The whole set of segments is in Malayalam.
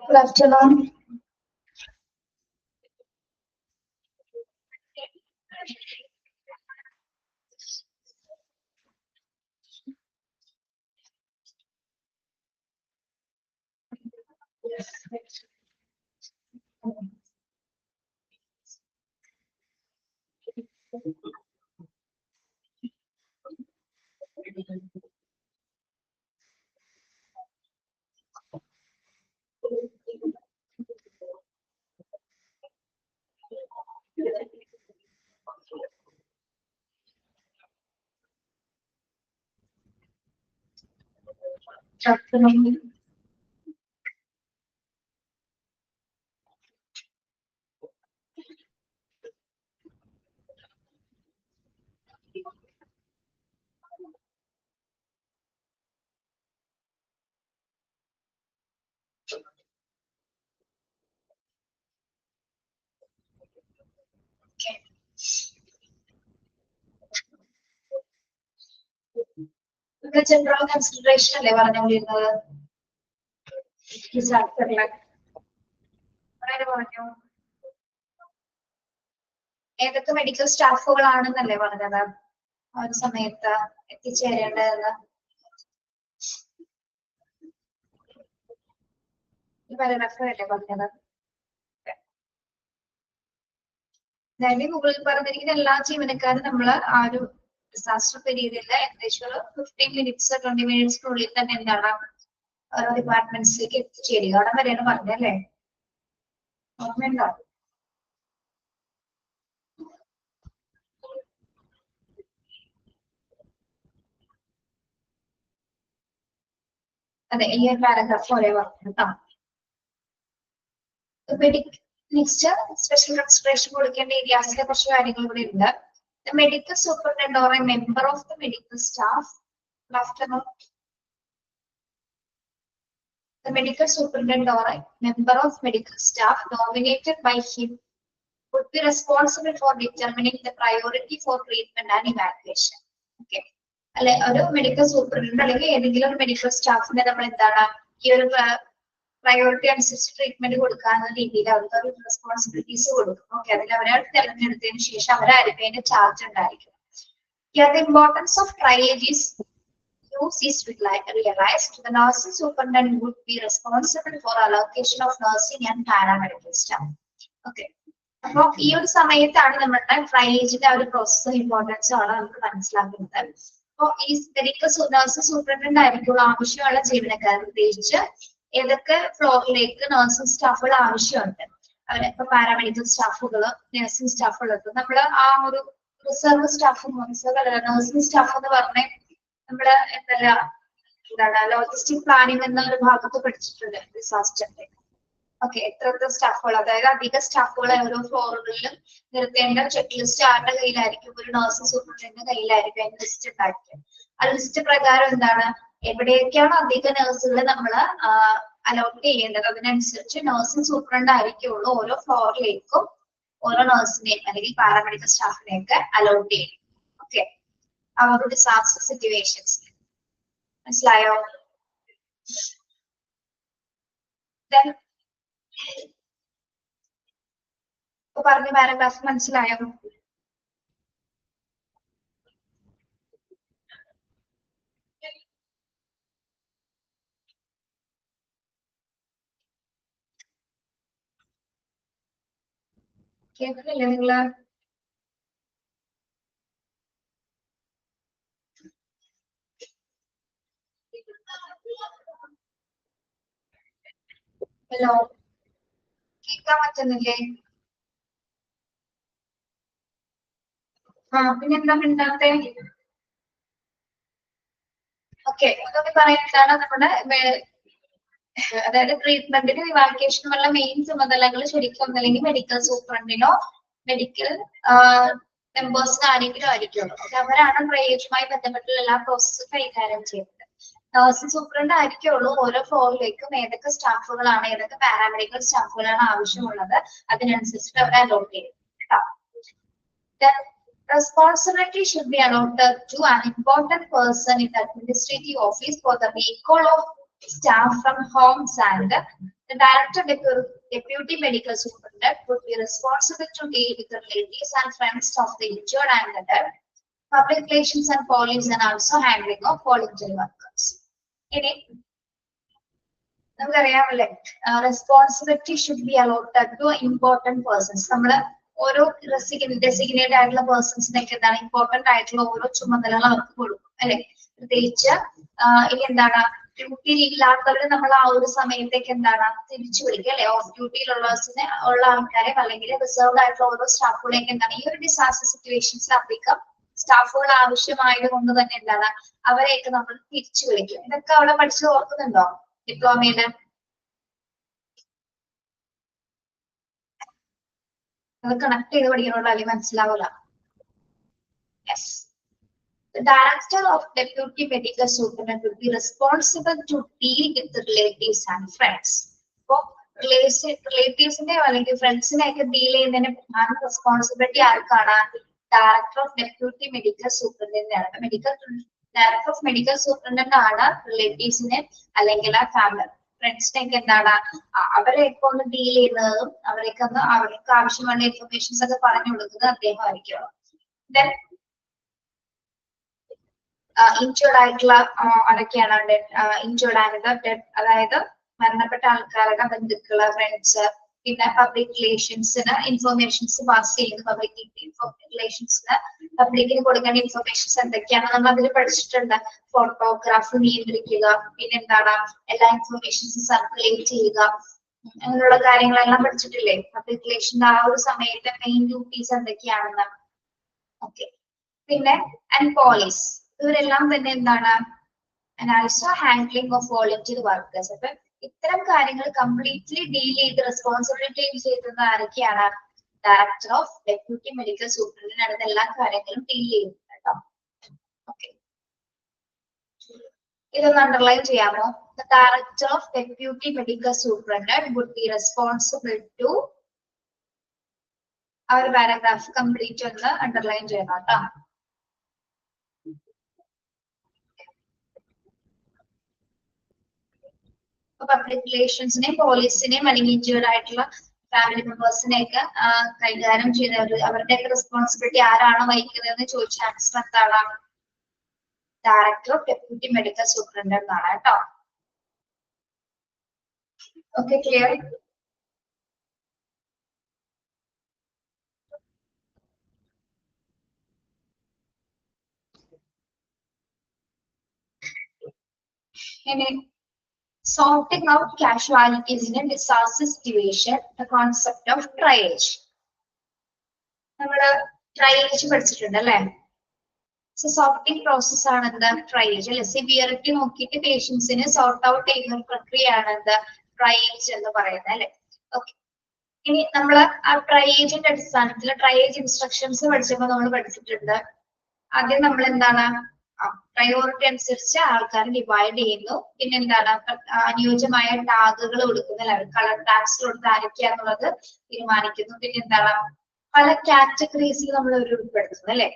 Good afternoon. Good afternoon. General consideration അല്ലേ പറഞ്ഞുകൊണ്ടിരുന്നത്? പറഞ്ഞു ഏതൊക്കെ മെഡിക്കൽ സ്റ്റാഫുകളാണെന്നല്ലേ പറഞ്ഞത് ആ ഒരു സമയത്ത് എത്തിച്ചേരേണ്ടതെന്ന്? പാരഗ്രാഫല്ലേ പറഞ്ഞത്? അതായത് മുകളിൽ പറഞ്ഞിരിക്കുന്ന എല്ലാ ജീവനക്കാരും നമ്മള് ആ ഒരു ഡിസാസ്റ്റർ പീരീഡില് ഏകദേശം ഒരു 15 മിനിറ്റ്സ് 20 മിനിറ്റ്സിനുള്ളിൽ തന്നെ എന്താണ് ഓരോ ഡിപ്പാർട്ട്മെന്റ്സിലേക്ക് എത്തിച്ചേരുക. അവിടെ വരെയാണ് പറഞ്ഞല്ലേ? ഓർമ്മയുണ്ടോ? അതെ, ഈ ഒരു പാരഗ്രാഫ് ഒരേ പറഞ്ഞു കേട്ടോ. നെക്സ്റ്റ് സ്പെഷ്യൽ കൺസിഡറേഷൻ കൊടുക്കേണ്ട ഏരിയാസിലെ കുറച്ച് കാര്യങ്ങൾ കൂടി ഉണ്ട്. The medical superintendent or a member of the medical staff, afternoon. The medical superintendent or a member of medical staff nominated by him would be responsible for determining the priority for treatment and evaluation. Okay. അല്ലെ, ഒരു മെഡിക്കൽ സൂപ്രണ്ടന്റ് അല്ലെങ്കിൽ ഏതെങ്കിലും ഒരു മെഡിക്കൽ സ്റ്റാഫിനെ നമ്മൾ എന്താണ് ഈ ഒരു പ്രയോറിറ്റി അനുസരിച്ച് ട്രീറ്റ്മെന്റ് കൊടുക്കാവുന്ന രീതിയിൽ അവർക്ക് ഒരു റെസ്പോൺസിബിലിറ്റീസ് കൊടുക്കും. ഓക്കെ, അതിൽ അവരെ തെരഞ്ഞെടുത്തതിന് ശേഷം അവരായിരിക്കും അതിന്റെ ചാർജ് ഉണ്ടായിരിക്കും. The importance of triage is realized. The nursing superintendent would be responsible for allocation of nursing and paramedical staff. Okay. അപ്പൊ ഈ ഒരു സമയത്താണ് നമ്മുടെ ട്രയേജിന്റെ ആ ഒരു പ്രോസസ് ഇമ്പോർട്ടൻസ് ആണ് നമുക്ക് മനസ്സിലാക്കുന്നത്. അപ്പൊ ഈ മെഡിക്കൽ നഴ്സിംഗ് സൂപ്രണ്ടന്റ് ആയിരിക്കുള്ള ആവശ്യമുള്ള ജീവനക്കാർ, പ്രത്യേകിച്ച് ഏതൊക്കെ ഫ്ലോറിലേക്ക് നഴ്സിംഗ് സ്റ്റാഫുകൾ ആവശ്യമുണ്ട്. അവരിപ്പോ പാരാമെഡിക്കൽ സ്റ്റാഫുകള്, നഴ്സിംഗ് സ്റ്റാഫുകളൊക്കെ നമ്മള് ആ ഒരു റിസർവ് സ്റ്റാഫ്, നഴ്സിംഗ് സ്റ്റാഫ് എന്ന് പറഞ്ഞ നമ്മള് എന്താണ് ലോജിസ്റ്റിക് പ്ലാനിംഗ് എന്ന ഒരു ഭാഗത്ത് പഠിച്ചിട്ടുണ്ട് ഡിസാസ്റ്ററിന്റെ. ഓക്കെ, എത്ര സ്റ്റാഫുകൾ, അതായത് അധിക സ്റ്റാഫുകളെ ഓരോ ഫ്ലോറുകളിലും നിർത്തേണ്ട ചെക്ക് ലിസ്റ്റ് ആരുടെ കയ്യിലായിരിക്കും? ഒരു നഴ്സിംഗ് സൂപ്രണ്ടന്റിന്റെ കയ്യിലായിരിക്കും അതിന്റെ ലിസ്റ്റ് ഉണ്ടായിരിക്കും. ആ ലിസ്റ്റ് പ്രകാരം എന്താണ് എവിടെയൊക്കെയാണ് അധിക നഴ്സുകളെ നമ്മൾ അലോട്ട് ചെയ്യേണ്ടത്, അതിനനുസരിച്ച് നഴ്സിംഗ് സൂപ്രണ്ട് ആയിരിക്കുള്ളൂ ഓരോ ഫ്ലോറിലേക്കും ഓരോ നഴ്സിനെയും അല്ലെങ്കിൽ പാരാമെഡിക്കൽ സ്റ്റാഫിനെയൊക്കെ അലോട്ട് ചെയ്യും. ഓക്കെ, ആ ഒരു ഡിസാസ്റ്റർ സിറ്റുവേഷൻസ് മനസ്സിലായോ? പറഞ്ഞ പാരഗ്രാഫ് മനസ്സിലായോ? കേൾക്കുന്നില്ലേ നിങ്ങള്? ഹലോ, കേൾക്കാൻ പറ്റുന്നില്ലേ? പിന്നെ എന്താ മിണ്ടാത്തെ? ഓക്കെ, അതൊക്കെ പറയുന്നതാണ് നമ്മുടെ അതായത് ട്രീറ്റ്മെന്റിനും ഇവാക്യുവേഷനുമുള്ള മെയിൻ ചുമതലകൾ ശരിക്കും ഒന്നല്ലെങ്കിൽ മെഡിക്കൽ സൂപ്രണ്ടിനോ മെഡിക്കൽ മെമ്പേഴ്സിന് ആരെങ്കിലും ആയിരിക്കുള്ളൂ. അവരാണ് ട്രയേജുമായി ബന്ധപ്പെട്ടുള്ള എല്ലാ പ്രോസസ്സും കൈകാര്യം ചെയ്യുന്നത്. നഴ്സിംഗ് സൂപ്രണ്ട് ആയിരിക്കുള്ളൂ ഓരോ ഫ്ലോറിലേക്കും ഏതൊക്കെ സ്റ്റാഫുകളാണ്, ഏതൊക്കെ പാരാമെഡിക്കൽ സ്റ്റാഫുകളാണ് ആവശ്യമുള്ളത് അതിനനുസരിച്ചിട്ട് അവരെ അലോട്ട് ചെയ്യും. Responsibility should be allotted to an important person in the administrative office for the recall of staff from homes and The director deputy medical superintendent would be responsible to deal with the relatives and friends of the injured and the dead. Public relations and police and also handling of voluntary workers. ഇനി നമുക്കറിയാമല്ലേ responsibility should be allotted to important persons. നമ്മൾ ഓരോ ഡെസിഗ്നേറ്റ് ആയിട്ടുള്ള പേഴ്സൺസിനൊക്കെ എന്താണ് ഇമ്പോർട്ടന്റ് ആയിട്ടുള്ള ഓരോ ചുമതലകൾ അവർക്ക് കൊടുക്കും അല്ലെ. പ്രത്യേകിച്ച് ഇനി എന്താണ് ഡ്യൂട്ടിയിൽ ഇല്ലാത്തവര് നമ്മൾ ആ ഒരു സമയത്തേക്ക് എന്താണ് തിരിച്ചു വിളിക്കുക അല്ലെ. ഓഫ് ഡ്യൂട്ടിയിലുള്ളതിനെ ഉള്ള ആൾക്കാരെ അല്ലെങ്കിൽ റിസർവ്ഡ് ആയിട്ടുള്ള ഓരോ സ്റ്റാഫുകളെയൊക്കെ എന്താണ് ഈ ഒരു ഡിസാസ്റ്റർ സിറ്റുവേഷൻസിൽ അധികം സ്റ്റാഫുകൾ ആവശ്യമായത് കൊണ്ട് തന്നെ എന്താണ് അവരെയൊക്കെ നമ്മൾ തിരിച്ചു വിളിക്കും. ഇതൊക്കെ അവിടെ പഠിച്ചത് ഓർക്കുന്നുണ്ടോ ഡിപ്ലോമയില്? അത് കണക്ട് ചെയ്ത് പഠിക്കണോല്ലോ അല്ലെങ്കിൽ മനസ്സിലാവൂല. Yes. The director of deputy medical superintendent will be responsible to deal with the relatives and friends. So, relatives-നെ അല്ലെങ്കിൽ ഫ്രണ്ട്സിനെ ഒക്കെ ഡീൽ ചെയ്യുന്നതിന് പ്രധാന റെസ്പോൺസിബിലിറ്റി ആർക്കാണ്? Director of deputy medical superintendent ആണ്. ഡയറക്ടർ ഓഫ് മെഡിക്കൽ സൂപ്രണ്ടന്റ് ആണ് റിലേറ്റീവ്സിനെ അല്ലെങ്കിൽ ആ ഫാമിലി ഫ്രണ്ട്സിനെ ഒക്കെ എന്താണ് അവരെയൊക്കെ ഒന്ന് ഡീൽ ചെയ്യുന്നതും അവർക്ക് ആവശ്യമുള്ള ഇൻഫർമേഷൻസ് ഒക്കെ പറഞ്ഞു കൊടുക്കുന്നത് അദ്ദേഹം ആയിരിക്കും. ദെൻ ഇൻജേർഡ് ആയിട്ടുള്ള അതൊക്കെയാണ് ഇൻജേർഡ് ആയത് അതായത് മരണപ്പെട്ട ആൾക്കാരുടെ ബന്ധുക്കള് ഫ്രണ്ട്സ്. പിന്നെ പബ്ലിക് റിലേഷൻസിന് ഇൻഫർമേഷൻസ് പാസ് ചെയ്യുന്നു. പബ്ലിക് റിലേഷൻസിന് പബ്ലിക്കിന് കൊടുക്കേണ്ട ഇൻഫർമേഷൻസ് എന്തൊക്കെയാണ് നമ്മൾ അതിൽ പഠിച്ചിട്ടുണ്ട്. ഫോട്ടോഗ്രാഫ് നിയന്ത്രിക്കുക, പിന്നെ എന്താണ് എല്ലാ ഇൻഫർമേഷൻസും സർക്കുലേറ്റ് ചെയ്യുക, അങ്ങനെയുള്ള കാര്യങ്ങളെല്ലാം പഠിച്ചിട്ടില്ലേ? പബ്ലിക് റിലേഷന്റെ ആ ഒരു സമയത്തെ മെയിൻ ഡ്യൂട്ടീസ് എന്തൊക്കെയാണെന്ന്. ഓക്കെ. പിന്നെ ആൻഡ് പോലീസ് ഇവരെല്ലാം തന്നെ എന്താണ് also handling of volunteer workers. അപ്പൊ ഇത്തരം കാര്യങ്ങൾ കംപ്ലീറ്റ്ലി ഡീൽ ചെയ്ത് റെസ്പോൺസിബിലിറ്റി ചെയ്തത് ആരൊക്കെയാണ്? Director of deputy medical superintendent ആണ് എല്ലാ കാര്യങ്ങളും ഡീൽ ചെയ്യുന്നത് കേട്ടോ. ഓക്കെ, ഇതൊന്ന് അണ്ടർലൈൻ ചെയ്യാമോ? The director of deputy medical superintendent would be responsible to ആ ഒരു പാരാഗ്രാഫ് കംപ്ലീറ്റ് ഒന്ന് അണ്ടർലൈൻ ചെയ്യണം കേട്ടോ. പബ്ലിക് റിലേഷൻസിനെയും പോലീസിനെയും അല്ലെങ്കിൽ ഇൻജേർഡ് ആയിട്ടുള്ള ഫാമിലി മെമ്പേഴ്സിനെയൊക്കെ കൈകാര്യം ചെയ്യുന്നവർ അവരുടെയൊക്കെ റെസ്പോൺസിബിലിറ്റി ആരാണ് വഹിക്കുന്നതെന്ന് ചോദിച്ച ആൻസർ എന്താണ്? Director of deputy medical superintendent ആണ് കേട്ടോ. Okay, clear? ഇനി sorting out casualties in a disaster situation, the concept of triage. നമ്മള് triage പഠിച്ചിട്ടുണ്ട് അല്ലേ? സോർട്ടിംഗ് പ്രോസസ് ആണ് എന്താ ട്രയേജ് അല്ലെ. സിവിയറിറ്റി നോക്കിയിട്ട് പേഷ്യൻസിനെ സോർട്ട് ഔട്ട് ചെയ്യുന്ന പ്രക്രിയയാണ് എന്താ ട്രയേജ് എന്ന് പറയുന്നത് അല്ലെ. ഓക്കെ, ഇനി നമ്മള് ആ ട്രയേജിന്റെ അടിസ്ഥാനത്തിൽ ട്രയേജ് ഇൻസ്ട്രക്ഷൻസ് പഠിച്ചപ്പോൾ നമ്മൾ പഠിച്ചിട്ടുണ്ട്. ആദ്യം നമ്മൾ എന്താണ് പ്രയോറിറ്റി അനുസരിച്ച് ആൾക്കാരെ ഡിവൈഡ് ചെയ്യുന്നു. പിന്നെ എന്താണ് അനുയോജ്യമായ ടാഗുകൾ കൊടുക്കുന്ന കളർ ടാഗ്സ് കൊടുത്ത് ആരൊക്കെയാന്നുള്ളത് തീരുമാനിക്കുന്നു. പിന്നെ എന്താണ് പല കാറ്റഗറീസിൽ നമ്മൾ ഉൾപ്പെടുത്തുന്നു അല്ലെ.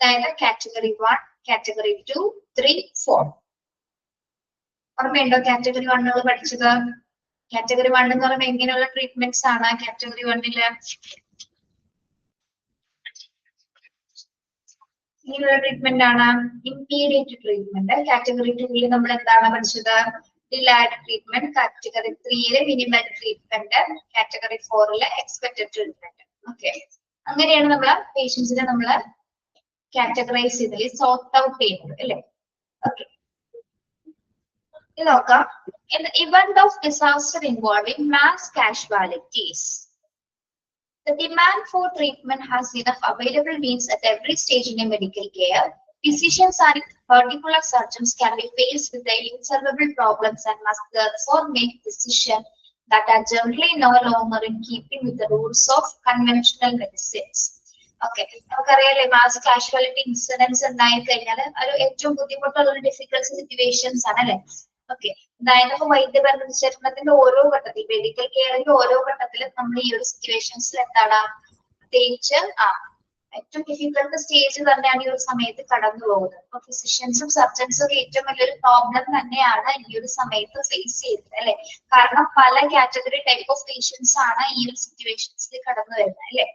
അതായത് കാറ്റഗറി 1, കാറ്റഗറി 2, 3, 4. ഓർമ്മയുണ്ടോ കാറ്റഗറി 1 പഠിച്ചത്? കാറ്റഗറി 1 എന്ന് പറയുമ്പോൾ എങ്ങനെയുള്ള ട്രീറ്റ്മെന്റ്സ് ആണ് കാറ്റഗറി 1-ല്? ഇങ്ങനെയുള്ള ട്രീറ്റ്മെന്റ് ആണ് ഇമ്മീഡിയറ്റ് ട്രീറ്റ്മെന്റ്. കാറ്റഗറി 2-ൽ നമ്മൾ എന്താണ് പഠിച്ചത്? Delayed treatment. കാറ്റഗറി 3-ല് മിനിമൽ ട്രീറ്റ്മെന്റ്. കാറ്റഗറി 4-ല് എക്സ്പെക്ടഡ് ട്രീറ്റ്മെന്റ്. ഓക്കെ, അങ്ങനെയാണ് നമ്മള് പേഷ്യൻസിനെ നമ്മള് കാറ്റഗറൈസ് ചെയ്തത്, സോർട്ട് ഔട്ട് ചെയ്യുന്നത് അല്ലെ. ഓക്കെ, ഇത് നോക്കാം. In the event of disaster involving mass casualties, the demand for treatment has enough available means at every stage in a medical care. Physicians and particular surgeons can be faced with the insolvable problems and must therefore make decisions that are generally no longer in keeping with the rules of conventional medicines. Okay, നമുക്കറിയാലേ മാസ് കാഷ്വാലിറ്റി ഇൻസിഡൻസ് ഉണ്ടായി കഴിഞ്ഞാൽ ഒരു ഏറ്റവും ബുദ്ധിമുട്ടുള്ള ഒരു ഡിഫിക്കൽട്ട് സിറ്റുവേഷൻസ് ആണ് അല്ലെ. ഓക്കെ, അതായത് വൈദ്യപരിചരണത്തിന്റെ ഓരോ ഘട്ടത്തിൽ മെഡിക്കൽ കെയറിന്റെ ഓരോ ഘട്ടത്തിലും നമ്മൾ ഈ ഒരു സിറ്റുവേഷൻസിൽ എന്താണ് പ്രത്യേകിച്ച് ഏറ്റവും ഡിഫിക്കൽട്ട് സ്റ്റേജ് തന്നെയാണ് ഈ ഒരു സമയത്ത് കടന്നു പോകുന്നത്. അപ്പൊ ഫിസിഷ്യൻസും സർജൻസും ഒക്കെ ഏറ്റവും വലിയൊരു പ്രോബ്ലം തന്നെയാണ് ഈ ഒരു സമയത്ത് ഫേസ് ചെയ്യുന്നത് അല്ലെ. കാരണം പല കാറ്റഗറി ടൈപ്പ് ഓഫ് പേഷ്യൻസ് ആണ് ഈ ഒരു സിറ്റുവേഷൻസിൽ കടന്നു വരുന്നത് അല്ലെ.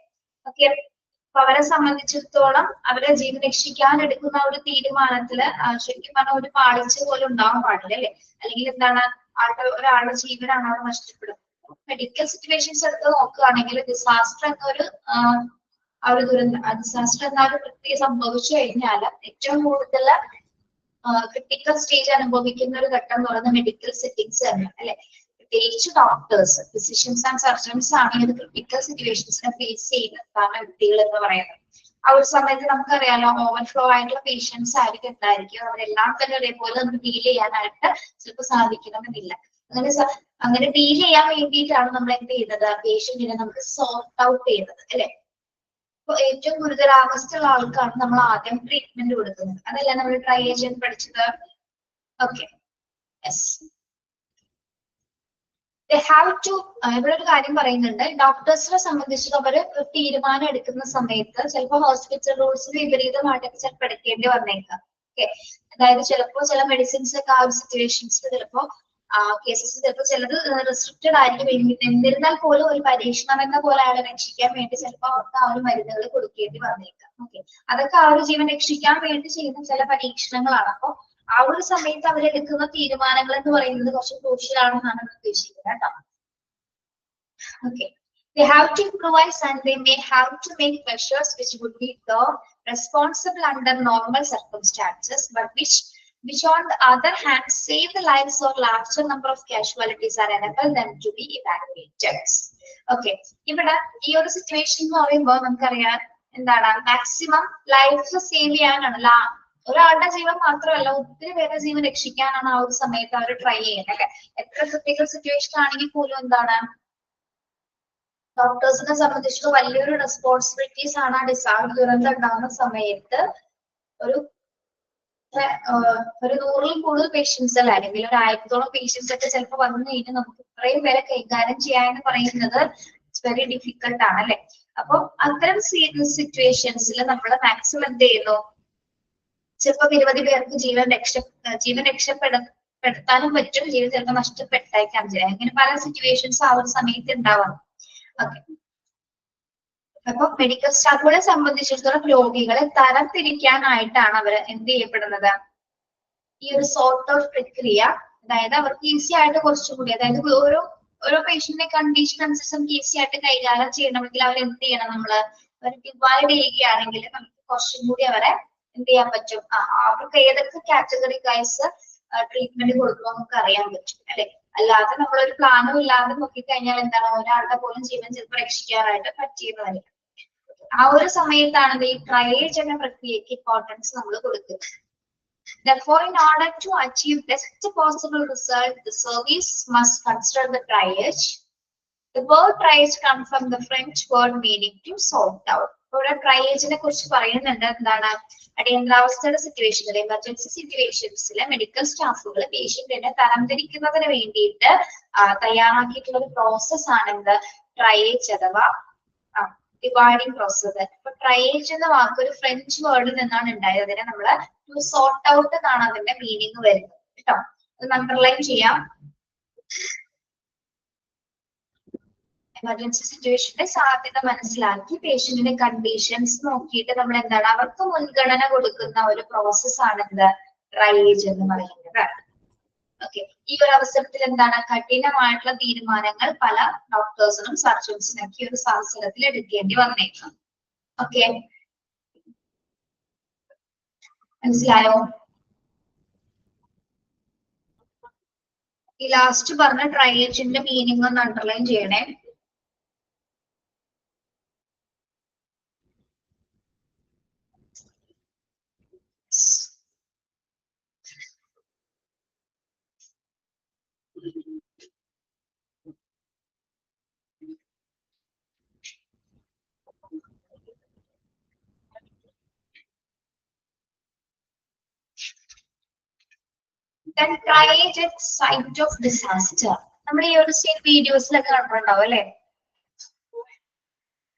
ഓക്കെ, അപ്പൊ അവരെ സംബന്ധിച്ചിടത്തോളം അവരെ ജീവൻ രക്ഷിക്കാൻ എടുക്കുന്ന ഒരു തീരുമാനത്തില് ശരിക്കും പറഞ്ഞാൽ ഒരു പാളിച്ച പോലും ഉണ്ടാവാൻ പാടില്ല അല്ലെ. അല്ലെങ്കിൽ എന്താണ് ഒരാളുടെ ജീവനാണ് അവിടെ നഷ്ടപ്പെടുന്നത്. മെഡിക്കൽ സിറ്റുവേഷൻസ് എടുത്ത് നോക്കുകയാണെങ്കിൽ ഡിസാസ്റ്റർ എന്നൊരു ഒരു ഡിസാസ്റ്റർ എന്ന ഒരു പ്രക്രിയ സംഭവിച്ചു കഴിഞ്ഞാൽ ഏറ്റവും കൂടുതൽ ക്രിട്ടിക്കൽ സ്റ്റേജ് അനുഭവിക്കുന്ന ഒരു ഘട്ടം എന്ന് പറയുന്നത് മെഡിക്കൽ സെറ്റിംഗ്സ് തന്നെയാണ് അല്ലെ. പ്രത്യേകിച്ച് ഡോക്ടേഴ്സ്, ഫിസിഷ്യൻസ് ആൻഡ് സർജൻസ് ആണ് ഈ ക്രിട്ടിക്കൽ സിറ്റുവേഷൻസിനെ ഫേസ് ചെയ്യുന്നതാണ് വ്യക്തികൾ എന്ന് പറയുന്നത്. ആ ഒരു സമയത്ത് നമുക്കറിയാലോ ഓവർഫ്ലോ ആയിട്ടുള്ള പേഷ്യൻസ് ആയിരിക്കും ഉണ്ടായിരിക്കും. അവരെല്ലാം തന്നെ ഒരേപോലെ നമുക്ക് ഡീൽ ചെയ്യാനായിട്ട് ചിലപ്പോൾ സാധിക്കണമെന്നില്ല. അങ്ങനെ ഡീൽ ചെയ്യാൻ വേണ്ടിയിട്ടാണ് നമ്മൾ എന്ത് ചെയ്യുന്നത്, പേഷ്യന്റിനെ നമുക്ക് സോർട്ട് ഔട്ട് ചെയ്യുന്നത് അല്ലെ. അപ്പൊ ഏറ്റവും ഗുരുതരാവസ്ഥയുള്ള ആൾക്കാണ് നമ്മൾ ആദ്യം ട്രീറ്റ്മെന്റ് കൊടുക്കുന്നത്. അതല്ല നമ്മൾ ട്രൈ ഏജന്റ് പഠിച്ചത്. ഓക്കെ, യെസ്, ഇവിടെ ഒരു കാര്യം പറയുന്നുണ്ട്. ഡോക്ടേഴ്സിനെ സംബന്ധിച്ച് അവർ ഒരു തീരുമാനം എടുക്കുന്ന സമയത്ത് ചിലപ്പോൾ ഹോസ്പിറ്റൽ റൂൾസിന് വിപരീതമായിട്ടൊക്കെ ചിലപ്പോൾ എടുക്കേണ്ടി വന്നേക്കാം. ഓക്കെ, അതായത് ചിലപ്പോൾ ചില മെഡിസിൻസ് ഒക്കെ ആ ഒരു സിറ്റുവേഷൻസിൽ ചിലപ്പോ കേസസ് ചിലപ്പോൾ ചിലത് റെസ്ട്രിക്റ്റഡ് ആയിരിക്കും. എന്നിരുന്നാൽ പോലും ഒരു പരീക്ഷണം എന്ന പോലെ അയാളെ രക്ഷിക്കാൻ വേണ്ടി ചിലപ്പോൾ അവർക്ക് ആ ഒരു മരുന്നുകൾ കൊടുക്കേണ്ടി വന്നേക്കാം. ഓക്കെ, അതൊക്കെ ആ ഒരു ജീവൻ രക്ഷിക്കാൻ വേണ്ടി ചെയ്യുന്ന ചില പരീക്ഷണങ്ങളാണ്. അപ്പൊ ആ ഒരു സമയത്ത് അവരെടുക്കുന്ന തീരുമാനങ്ങൾ എന്ന് പറയുന്നത് കുറച്ച് ക്രൂഷ്യൽ ആണെന്നാണ് ഉദ്ദേശിക്കുന്നത് കേട്ടോ. Okay, they have to improvise and they may have to make measures which would be the responsible under normal circumstances, but which on the other hand save the lives of larger number of casualties and enable them to be evacuated. Okay, ഇവിടെ ഈ ഒരു സിറ്റുവേഷൻ എന്ന് പറയുമ്പോൾ നമുക്കറിയാം എന്താണ്, മാക്സിമം ലൈഫ് സേവ് ചെയ്യാനാണ്. ഒരാളുടെ ജീവൻ മാത്രമല്ല, ഒത്തിരി പേരുടെ ജീവൻ രക്ഷിക്കാനാണ് ആ ഒരു സമയത്ത് അവർ ട്രൈ ചെയ്യുന്നത് അല്ലെ. എത്ര ക്രിട്ടിക്കൽ സിറ്റുവേഷൻ ആണെങ്കിൽ പോലും എന്താണ്, ഡോക്ടേഴ്സിനെ സംബന്ധിച്ച് വലിയൊരു റെസ്പോൺസിബിലിറ്റീസ് ആണ് ആ ഡിസാസ്റ്റർ ദുരന്തം ഉണ്ടാകുന്ന സമയത്ത്. ഒരു 100-ൽ കൂടുതൽ പേഷ്യൻസ് അല്ല, അല്ലെങ്കിൽ ഒരു 1000-ഓളം പേഷ്യൻസ് ഒക്കെ ചിലപ്പോൾ വന്നു കഴിഞ്ഞാൽ നമുക്ക് ഇത്രയും പേരെ കൈകാര്യം ചെയ്യാന്ന് പറയുന്നത് ഇറ്റ്സ് വെരി ഡിഫിക്കൽട്ട് ആണ് അല്ലെ. അപ്പൊ അത്തരം സിറ്റുവേഷൻസിൽ നമ്മൾ മാക്സിമം എന്ത് ചെയ്യുന്നു, ചിലപ്പോൾ 20 പേർക്ക് ജീവൻ രക്ഷപ്പെടുത്താനും പറ്റും, ജീവൻ ചിലപ്പോൾ നഷ്ടപ്പെട്ടേക്കാം ചെയ്യാം. അങ്ങനെ പല സിറ്റുവേഷൻസ് ആ ഒരു സമയത്ത് ഉണ്ടാവാം. ഓക്കെ, അപ്പൊ മെഡിക്കൽ സ്റ്റാഫുകളെ സംബന്ധിച്ചിടത്തോളം രോഗികളെ തരംതിരിക്കാനായിട്ടാണ് അവർ എന്ത് ചെയ്യപ്പെടുന്നത്, ഈ ഒരു സോർട്ട് ഓഫ് പ്രക്രിയ. അതായത് അവർക്ക് ഈസി ആയിട്ട് കുറച്ചുകൂടി, അതായത് ഓരോ പേഷ്യന്റിന്റെ കണ്ടീഷൻ അനുസരിച്ച് നമുക്ക് ഈസി ആയിട്ട് കൈകാര്യം ചെയ്യണമെങ്കിൽ അവർ എന്ത് ചെയ്യണം, അവർ ഡിവൈഡ് ചെയ്യുകയാണെങ്കിൽ നമുക്ക് കുറച്ചും കൂടി അവരെ എന്ത് ചെയ്യാൻ പറ്റും, അവർക്ക് ഏതൊക്കെ കാറ്റഗറി വൈസ് ട്രീറ്റ്മെന്റ് കൊടുക്കുമോ നമുക്ക് അറിയാൻ പറ്റും അല്ലെ. അല്ലാതെ നമ്മളൊരു പ്ലാനും ഇല്ലാതെ നോക്കിക്കഴിഞ്ഞാൽ എന്താണ്, ഒരാളുടെ പോലും ജീവൻ ചിലപ്പോൾ രക്ഷിക്കാനായിട്ട് പറ്റിയെന്നല്ല. ആ ഒരു സമയത്താണ് ഈ ട്രയേജ് എന്ന പ്രക്രിയക്ക് ഇമ്പോർട്ടൻസ് നമ്മൾ കൊടുക്കുന്നത്. Therefore, in order to achieve best possible result, the service must consider the triage. The word triage comes from the French word meaning to sort out. ഇവിടെ ട്രയേജിനെ കുറിച്ച് പറയുന്നുണ്ട്. എന്താണ്, അടിയന്തരാവസ്ഥയുടെ സിറ്റുവേഷനിൽ, എമർജൻസി സിറ്റുവേഷൻസിലെ മെഡിക്കൽ സ്റ്റാഫുകൾ പേഷ്യന്റിനെ തരംതിരിക്കുന്നതിന് വേണ്ടിയിട്ട് തയ്യാറാക്കിയിട്ടുള്ള ഒരു പ്രോസസ് ആണ് എന്ത്, ട്രയേജ് അഥവാ ഡിവൈഡിങ് പ്രോസസ്. ഇപ്പൊ ട്രയേജ് എന്ന വാക്ക് ഒരു ഫ്രഞ്ച് വേർഡിൽ നിന്നാണ് ഉണ്ടായത്. അതിനെ നമ്മള് ടു സോർട്ട് ഔട്ട് എന്നാണ് അതിന്റെ മീനിങ് വരുന്നത് കേട്ടോ. അത് അണ്ടർലൈൻ ചെയ്യാം. എമർജൻസി സിറ്റുവേഷന്റെ സാധ്യത മനസ്സിലാക്കി പേഷ്യന്റിന്റെ കണ്ടീഷൻസ് നോക്കിയിട്ട് നമ്മൾ എന്താണ്, അവർക്ക് മുൻഗണന കൊടുക്കുന്ന ഒരു പ്രോസസ് ആണ് എന്ത്, ട്രയേജ് എന്ന് പറയുന്നത്. ഓക്കെ, ഈ ഒരു അവസരത്തിൽ എന്താണ്, കഠിനമായിട്ടുള്ള തീരുമാനങ്ങൾ പല ഡോക്ടേഴ്സിനും സർജൻസിനൊക്കെ ഈ ഒരു അവസരത്തിൽ എടുക്കേണ്ടി വന്നേക്കാം. ഓക്കെ, മനസ്സിലായോ? ഈ ലാസ്റ്റ് പറഞ്ഞ ട്രയേജിന്റെ മീനിങ് ഒന്ന് അണ്ടർലൈൻ ചെയ്യണേ. Then triage at site of disaster. നമ്മൾ ഈ ഒരു വീഡിയോസിലൊക്കെ കണ്ടിട്ടുണ്ടാവും അല്ലെ.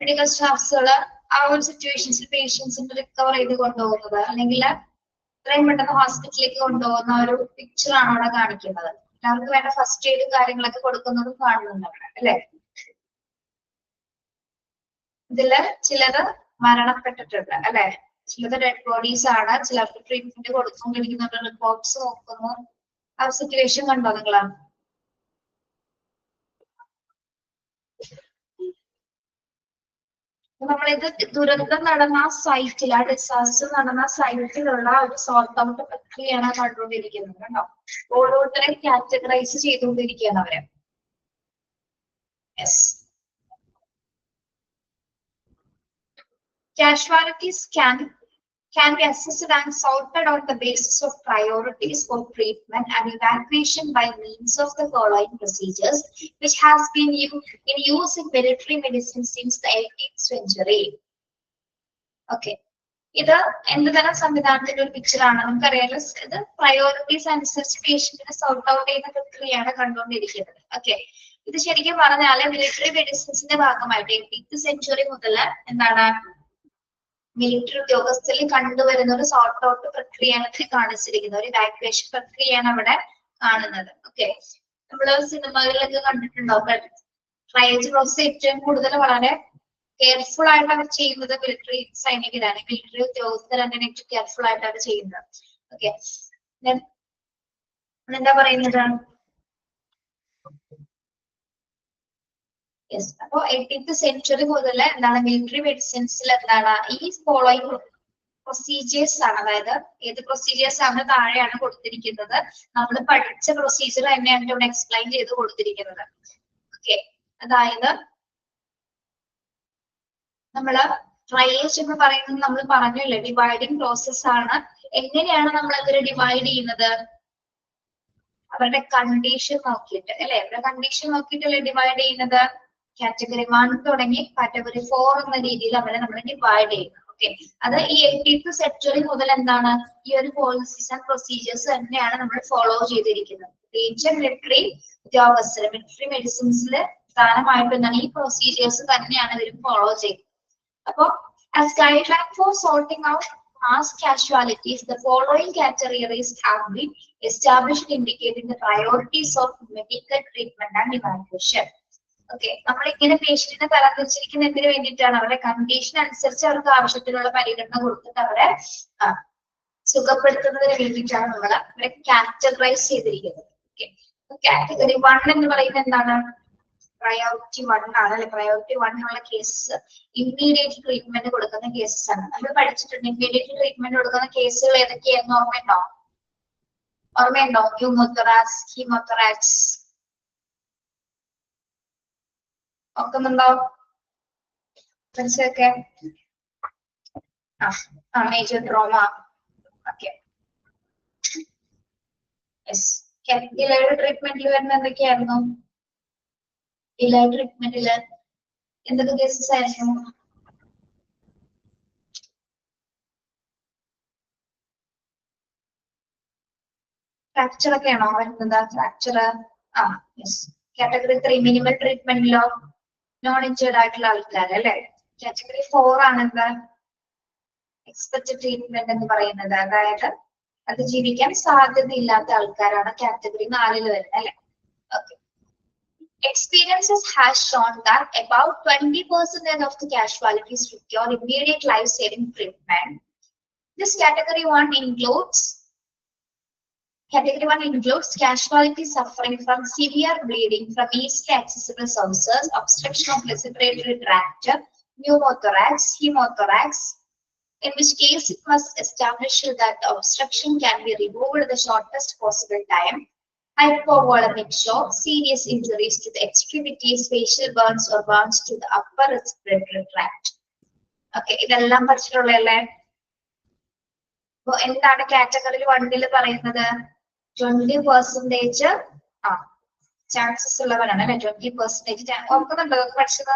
മെഡിക്കൽ സ്റ്റാഫ്സുകള് ആ ഒരു സിറ്റുവേഷൻസിൽ പേഷ്യൻസിന്റെ റിക്കവർ ചെയ്ത് കൊണ്ടുപോകുന്നത് അല്ലെങ്കിൽ എത്രയും പെട്ടെന്ന് ഹോസ്പിറ്റലിലേക്ക് കൊണ്ടുപോകുന്ന ഒരു പിക്ചർ ആണ് അവിടെ കാണിക്കുന്നത്. അവർക്ക് വേണ്ട ഫസ്റ്റ് എയ്ഡ് കാര്യങ്ങളൊക്കെ കൊടുക്കുന്നതും കാണുന്നുണ്ട് അവിടെ അല്ലെ. ഇതില് ചിലത് മരണപ്പെട്ടിട്ടുണ്ട് അല്ലെ, ചിലത് ഡെഡ് ബോഡീസ് ആണ്, ചിലർക്ക് ട്രീറ്റ്മെന്റ് കൊടുത്തുകൊണ്ടിരിക്കുന്നുണ്ട്, റിപ്പോർട്ട്സ് നോക്കുന്നു. ആ സിറ്റുവേഷൻ കണ്ടോ നിങ്ങള്? നമ്മളിത് ദുരന്തം നടന്ന ആ സൈറ്റിൽ, ആ ഡിസാസ്റ്റർ നടന്ന സൈറ്റിലുള്ള ഒരു സോർട്ട് ഔട്ട് പ്രക്രിയയാണ് കണ്ടുകൊണ്ടിരിക്കുന്നത് കേട്ടോ. ഓരോരുത്തരെ കാറ്റഗറൈസ് ചെയ്തുകൊണ്ടിരിക്കുകയാണ് അവരെ. Yes. Casualties can be assessed and sorted on the basis of priorities for treatment and evacuation by means of the following procedures, which has been in use in military medicine since the 18th century. Okay. ഇത് എന്ത് തരം സംവിധാനത്തിന്റെ ഒരു പിക്ചർ ആണ് നമുക്കറിയാലോ. ഇത് പ്രയോറിറ്റീസ് അനുസരിച്ച് പേഷ്യന്റിനെ സോർട്ട് ഔട്ട് ചെയ്യുന്ന പ്രക്രിയയാണ് കണ്ടുകൊണ്ടിരിക്കുന്നത്. ഓക്കെ, ഇത് ശരിക്കും പറഞ്ഞാല് മിലിറ്ററി മെഡിസിൻസിന്റെ ഭാഗമായിട്ട് 18th സെഞ്ചുറി മുതൽ എന്താണ് മിലിറ്ററി ഉദ്യോഗസ്ഥരിൽ കണ്ടുവരുന്ന ഒരു സോർട്ട് ഔട്ട് പ്രക്രിയയാണ് കാണിച്ചിരിക്കുന്നത്. ഒരു ഇവാക്യുവേഷൻ പ്രക്രിയയാണ് അവിടെ കാണുന്നത്. ഓക്കെ, നമ്മള് സിനിമകളിലൊക്കെ കണ്ടിട്ടുണ്ടാവും. ട്രയേജ് പ്രോസസ് ഏറ്റവും കൂടുതൽ വളരെ കെയർഫുൾ ആയിട്ട് അവർ ചെയ്യുന്നത് മിലിറ്ററി സൈനികരാണ്, മിലിറ്ററി ഉദ്യോഗസ്ഥരാണ് ഏറ്റവും കെയർഫുൾ ആയിട്ട് അവർ ചെയ്യുന്നത്. ഓക്കെ, എന്താ പറയുന്നത്? യെസ്. അപ്പൊ 18th സെഞ്ചുറി മുതൽ എന്താണ് മിലിറ്ററി മെഡിസിൻസിൽ എന്താണ് ഈ ഫോളോയിങ് പ്രൊസീജിയേഴ്സ് ആണ്. അതായത് ഏത് പ്രൊസീജിയേഴ്സ് ആണ് താഴെയാണ് കൊടുത്തിരിക്കുന്നത്. നമ്മൾ പഠിച്ച പ്രൊസീജിയർ തന്നെയാണ് ഇവിടെ എക്സ്പ്ലെയിൻ ചെയ്ത് കൊടുത്തിരിക്കുന്നത്. ഓക്കെ, അതായത് നമ്മള് ട്രയേജ് എന്ന് പറയുന്നത് നമ്മൾ പറഞ്ഞല്ലേ ഡിവൈഡിങ് പ്രോസസ് ആണ്. എങ്ങനെയാണ് നമ്മൾ അതിനെ ഡിവൈഡ് ചെയ്യുന്നത്? അവരുടെ കണ്ടീഷൻ നോക്കിയിട്ട് അല്ലെ, അവരുടെ കണ്ടീഷൻ നോക്കിയിട്ടല്ലേ ഡിവൈഡ് ചെയ്യുന്നത്. കാറ്റഗറി 1 തുടങ്ങി കാറ്റഗറി 4 എന്ന രീതിയിൽ അവരെ നമ്മൾ ഡിവൈഡ് ചെയ്യുന്നു. ഓക്കെ, അത് ഈ 18th സെഞ്ചുറി മുതൽ എന്താണ് ഈ ഒരു പോളിസീസ് ആൻഡ് പ്രൊസീജിയേഴ്സ് തന്നെയാണ് നമ്മൾ ഫോളോ ചെയ്തിരിക്കുന്നത്. പ്രത്യേകിച്ച് മിലിറ്ററി ഉദ്യോഗസ്ഥർ മിലിറ്ററി മെഡിസിൻസിൽ പ്രധാനമായിട്ടും എന്താണ് ഈ പ്രൊസീജിയേഴ്സ് തന്നെയാണ് ഇവർ ഫോളോ ചെയ്യുന്നത്. അപ്പൊ as guideline for sorting out mass casualties, the following categories have been established indicating the priorities of medical treatment and evacuation. Okay, നമ്മൾ ഇങ്ങനെ പേഷ്യന്റിനെ തരംതിരിച്ചിരിക്കുന്നതിന് വേണ്ടിയിട്ടാണ് അവരുടെ കണ്ടീഷൻ അനുസരിച്ച് അവർക്ക് ആവശ്യത്തിനുള്ള പരിഗണന കൊടുത്തിട്ട് അവരെ സുഖപ്പെടുത്തുന്നതിന് വേണ്ടിയിട്ടാണ് നമ്മൾ അവരെ കാറ്റഗറൈസ് ചെയ്തിരിക്കുന്നത്. ഓക്കെ, കാറ്റഗറി 1 എന്ന് പറയുന്നത് എന്താണ്? പ്രയോറിറ്റി 1 ആണ് അല്ലെ. പ്രയോറിറ്റി 1 ഉള്ള കേസസ് ഇമ്മീഡിയറ്റ് ട്രീറ്റ്മെന്റ് കൊടുക്കുന്ന കേസസ് ആണ്. നമ്മൾ പഠിച്ചിട്ടുണ്ട് ഇമ്മീഡിയറ്റ് ട്രീറ്റ്മെന്റ് കൊടുക്കുന്ന കേസുകൾ ഏതൊക്കെയായിരുന്നു? ഓർമ്മയുണ്ടോ? ന്യൂമോതൊറാക്സ്, ഹീമോതൊറാക്സ് ഓർക്കുന്നുണ്ടോ? മനസ്സിലൊക്കെ major trauma. Okay, yes. Delayed ട്രീറ്റ്മെന്റിൽ വരുന്ന എന്തൊക്കെയായിരുന്നു? ഡിലൈഡ് ട്രീറ്റ്മെന്റില് എന്തൊക്കെ കേസസ് ആയിരുന്നു? ഫ്രാക്ചർ ഒക്കെയാണോ വരുന്നത്? Fracture yes. കാറ്റഗറി 3 മിനിമൽ ട്രീറ്റ്മെന്റിലോ നോൺ ഇഞ്ചേർഡ് ആയിട്ടുള്ള ആൾക്കാർ അല്ലെ. കാറ്റഗറി 4 ആണ് എന്താ എക്സ്പെക്റ്റഡ് ട്രീറ്റ്മെന്റ് എന്ന് പറയുന്നത്. അതായത് അത് ജീവിക്കാൻ സാധ്യതയില്ലാത്ത ആൾക്കാരാണ് കാറ്റഗറി 4 വരുന്നത് അല്ലെ. Okay, experiences has shown that about 20% of the casualties require immediate life-saving treatment. This category 1 includes casualties suffering from severe bleeding from easily accessible sources, obstruction of respiratory tract, pneumothorax, hemothorax, in which case it must establish that the obstruction can be removed in the shortest possible time. Hypovolemic shock, serious injuries to the extremities, facial burns or burns to the upper respiratory tract. Okay, ഇതെല്ലാം പഠിച്ചിട്ടുള്ളതല്ലേ? അപ്പൊ എന്താണ് കാറ്റഗറി 1 പറയുന്നത്? 20% ചാൻസസ് ഉള്ളവരാണ് അല്ലെ. 20% ഓർക്കുന്നുണ്ടോ പഠിച്ചത്?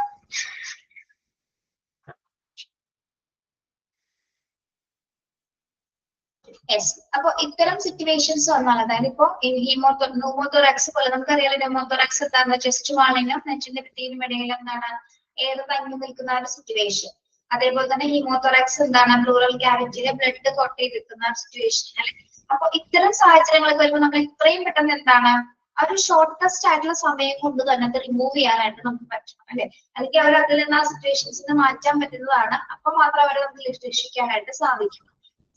യെസ്. അപ്പൊ ഇത്തരം സിറ്റുവേഷൻസ് വന്നാൽ അതായത് ഇപ്പൊ ന്യൂമോതൊറാക്സ് പോലെ നമുക്കറിയാലോ ന്യൂമോതൊറാക്സ് എന്താണ്? ചെസ്റ്റ് വാളിനും നെഞ്ചിന്റെ ഭിത്തിയിലും ഇടയിൽ എന്താണ് എയർ തങ്ങി നിൽക്കുന്ന ഒരു സിറ്റുവേഷൻ. അതേപോലെ തന്നെ ഹീമോതൊറാക്സ് എന്താണ് പ്ലൂറൽ ക്യാവിറ്റിയിലെ ബ്ലഡ് കൊട്ട് ചെയ്തിരിക്കുന്ന സിറ്റുവേഷൻ അല്ലെ. അപ്പൊ ഇത്തരം സാഹചര്യങ്ങളൊക്കെ വരുമ്പോൾ നമ്മൾ ഇത്രയും പെട്ടെന്ന് എന്താണ് ആ ഒരു ഷോർട്ടസ്റ്റ് ആയിട്ടുള്ള സമയം കൊണ്ട് തന്നെ അത് റിമൂവ് ചെയ്യാനായിട്ട് നമുക്ക് പറ്റണം അല്ലെ. അല്ലെങ്കിൽ അവർ അതിൽ നിന്ന് ആ സിറ്റുവേഷൻസിന് മാറ്റാൻ പറ്റുന്നതാണ്. അപ്പൊ മാത്രം അവരെ നമുക്ക് രക്ഷിക്കാനായിട്ട് സാധിക്കും.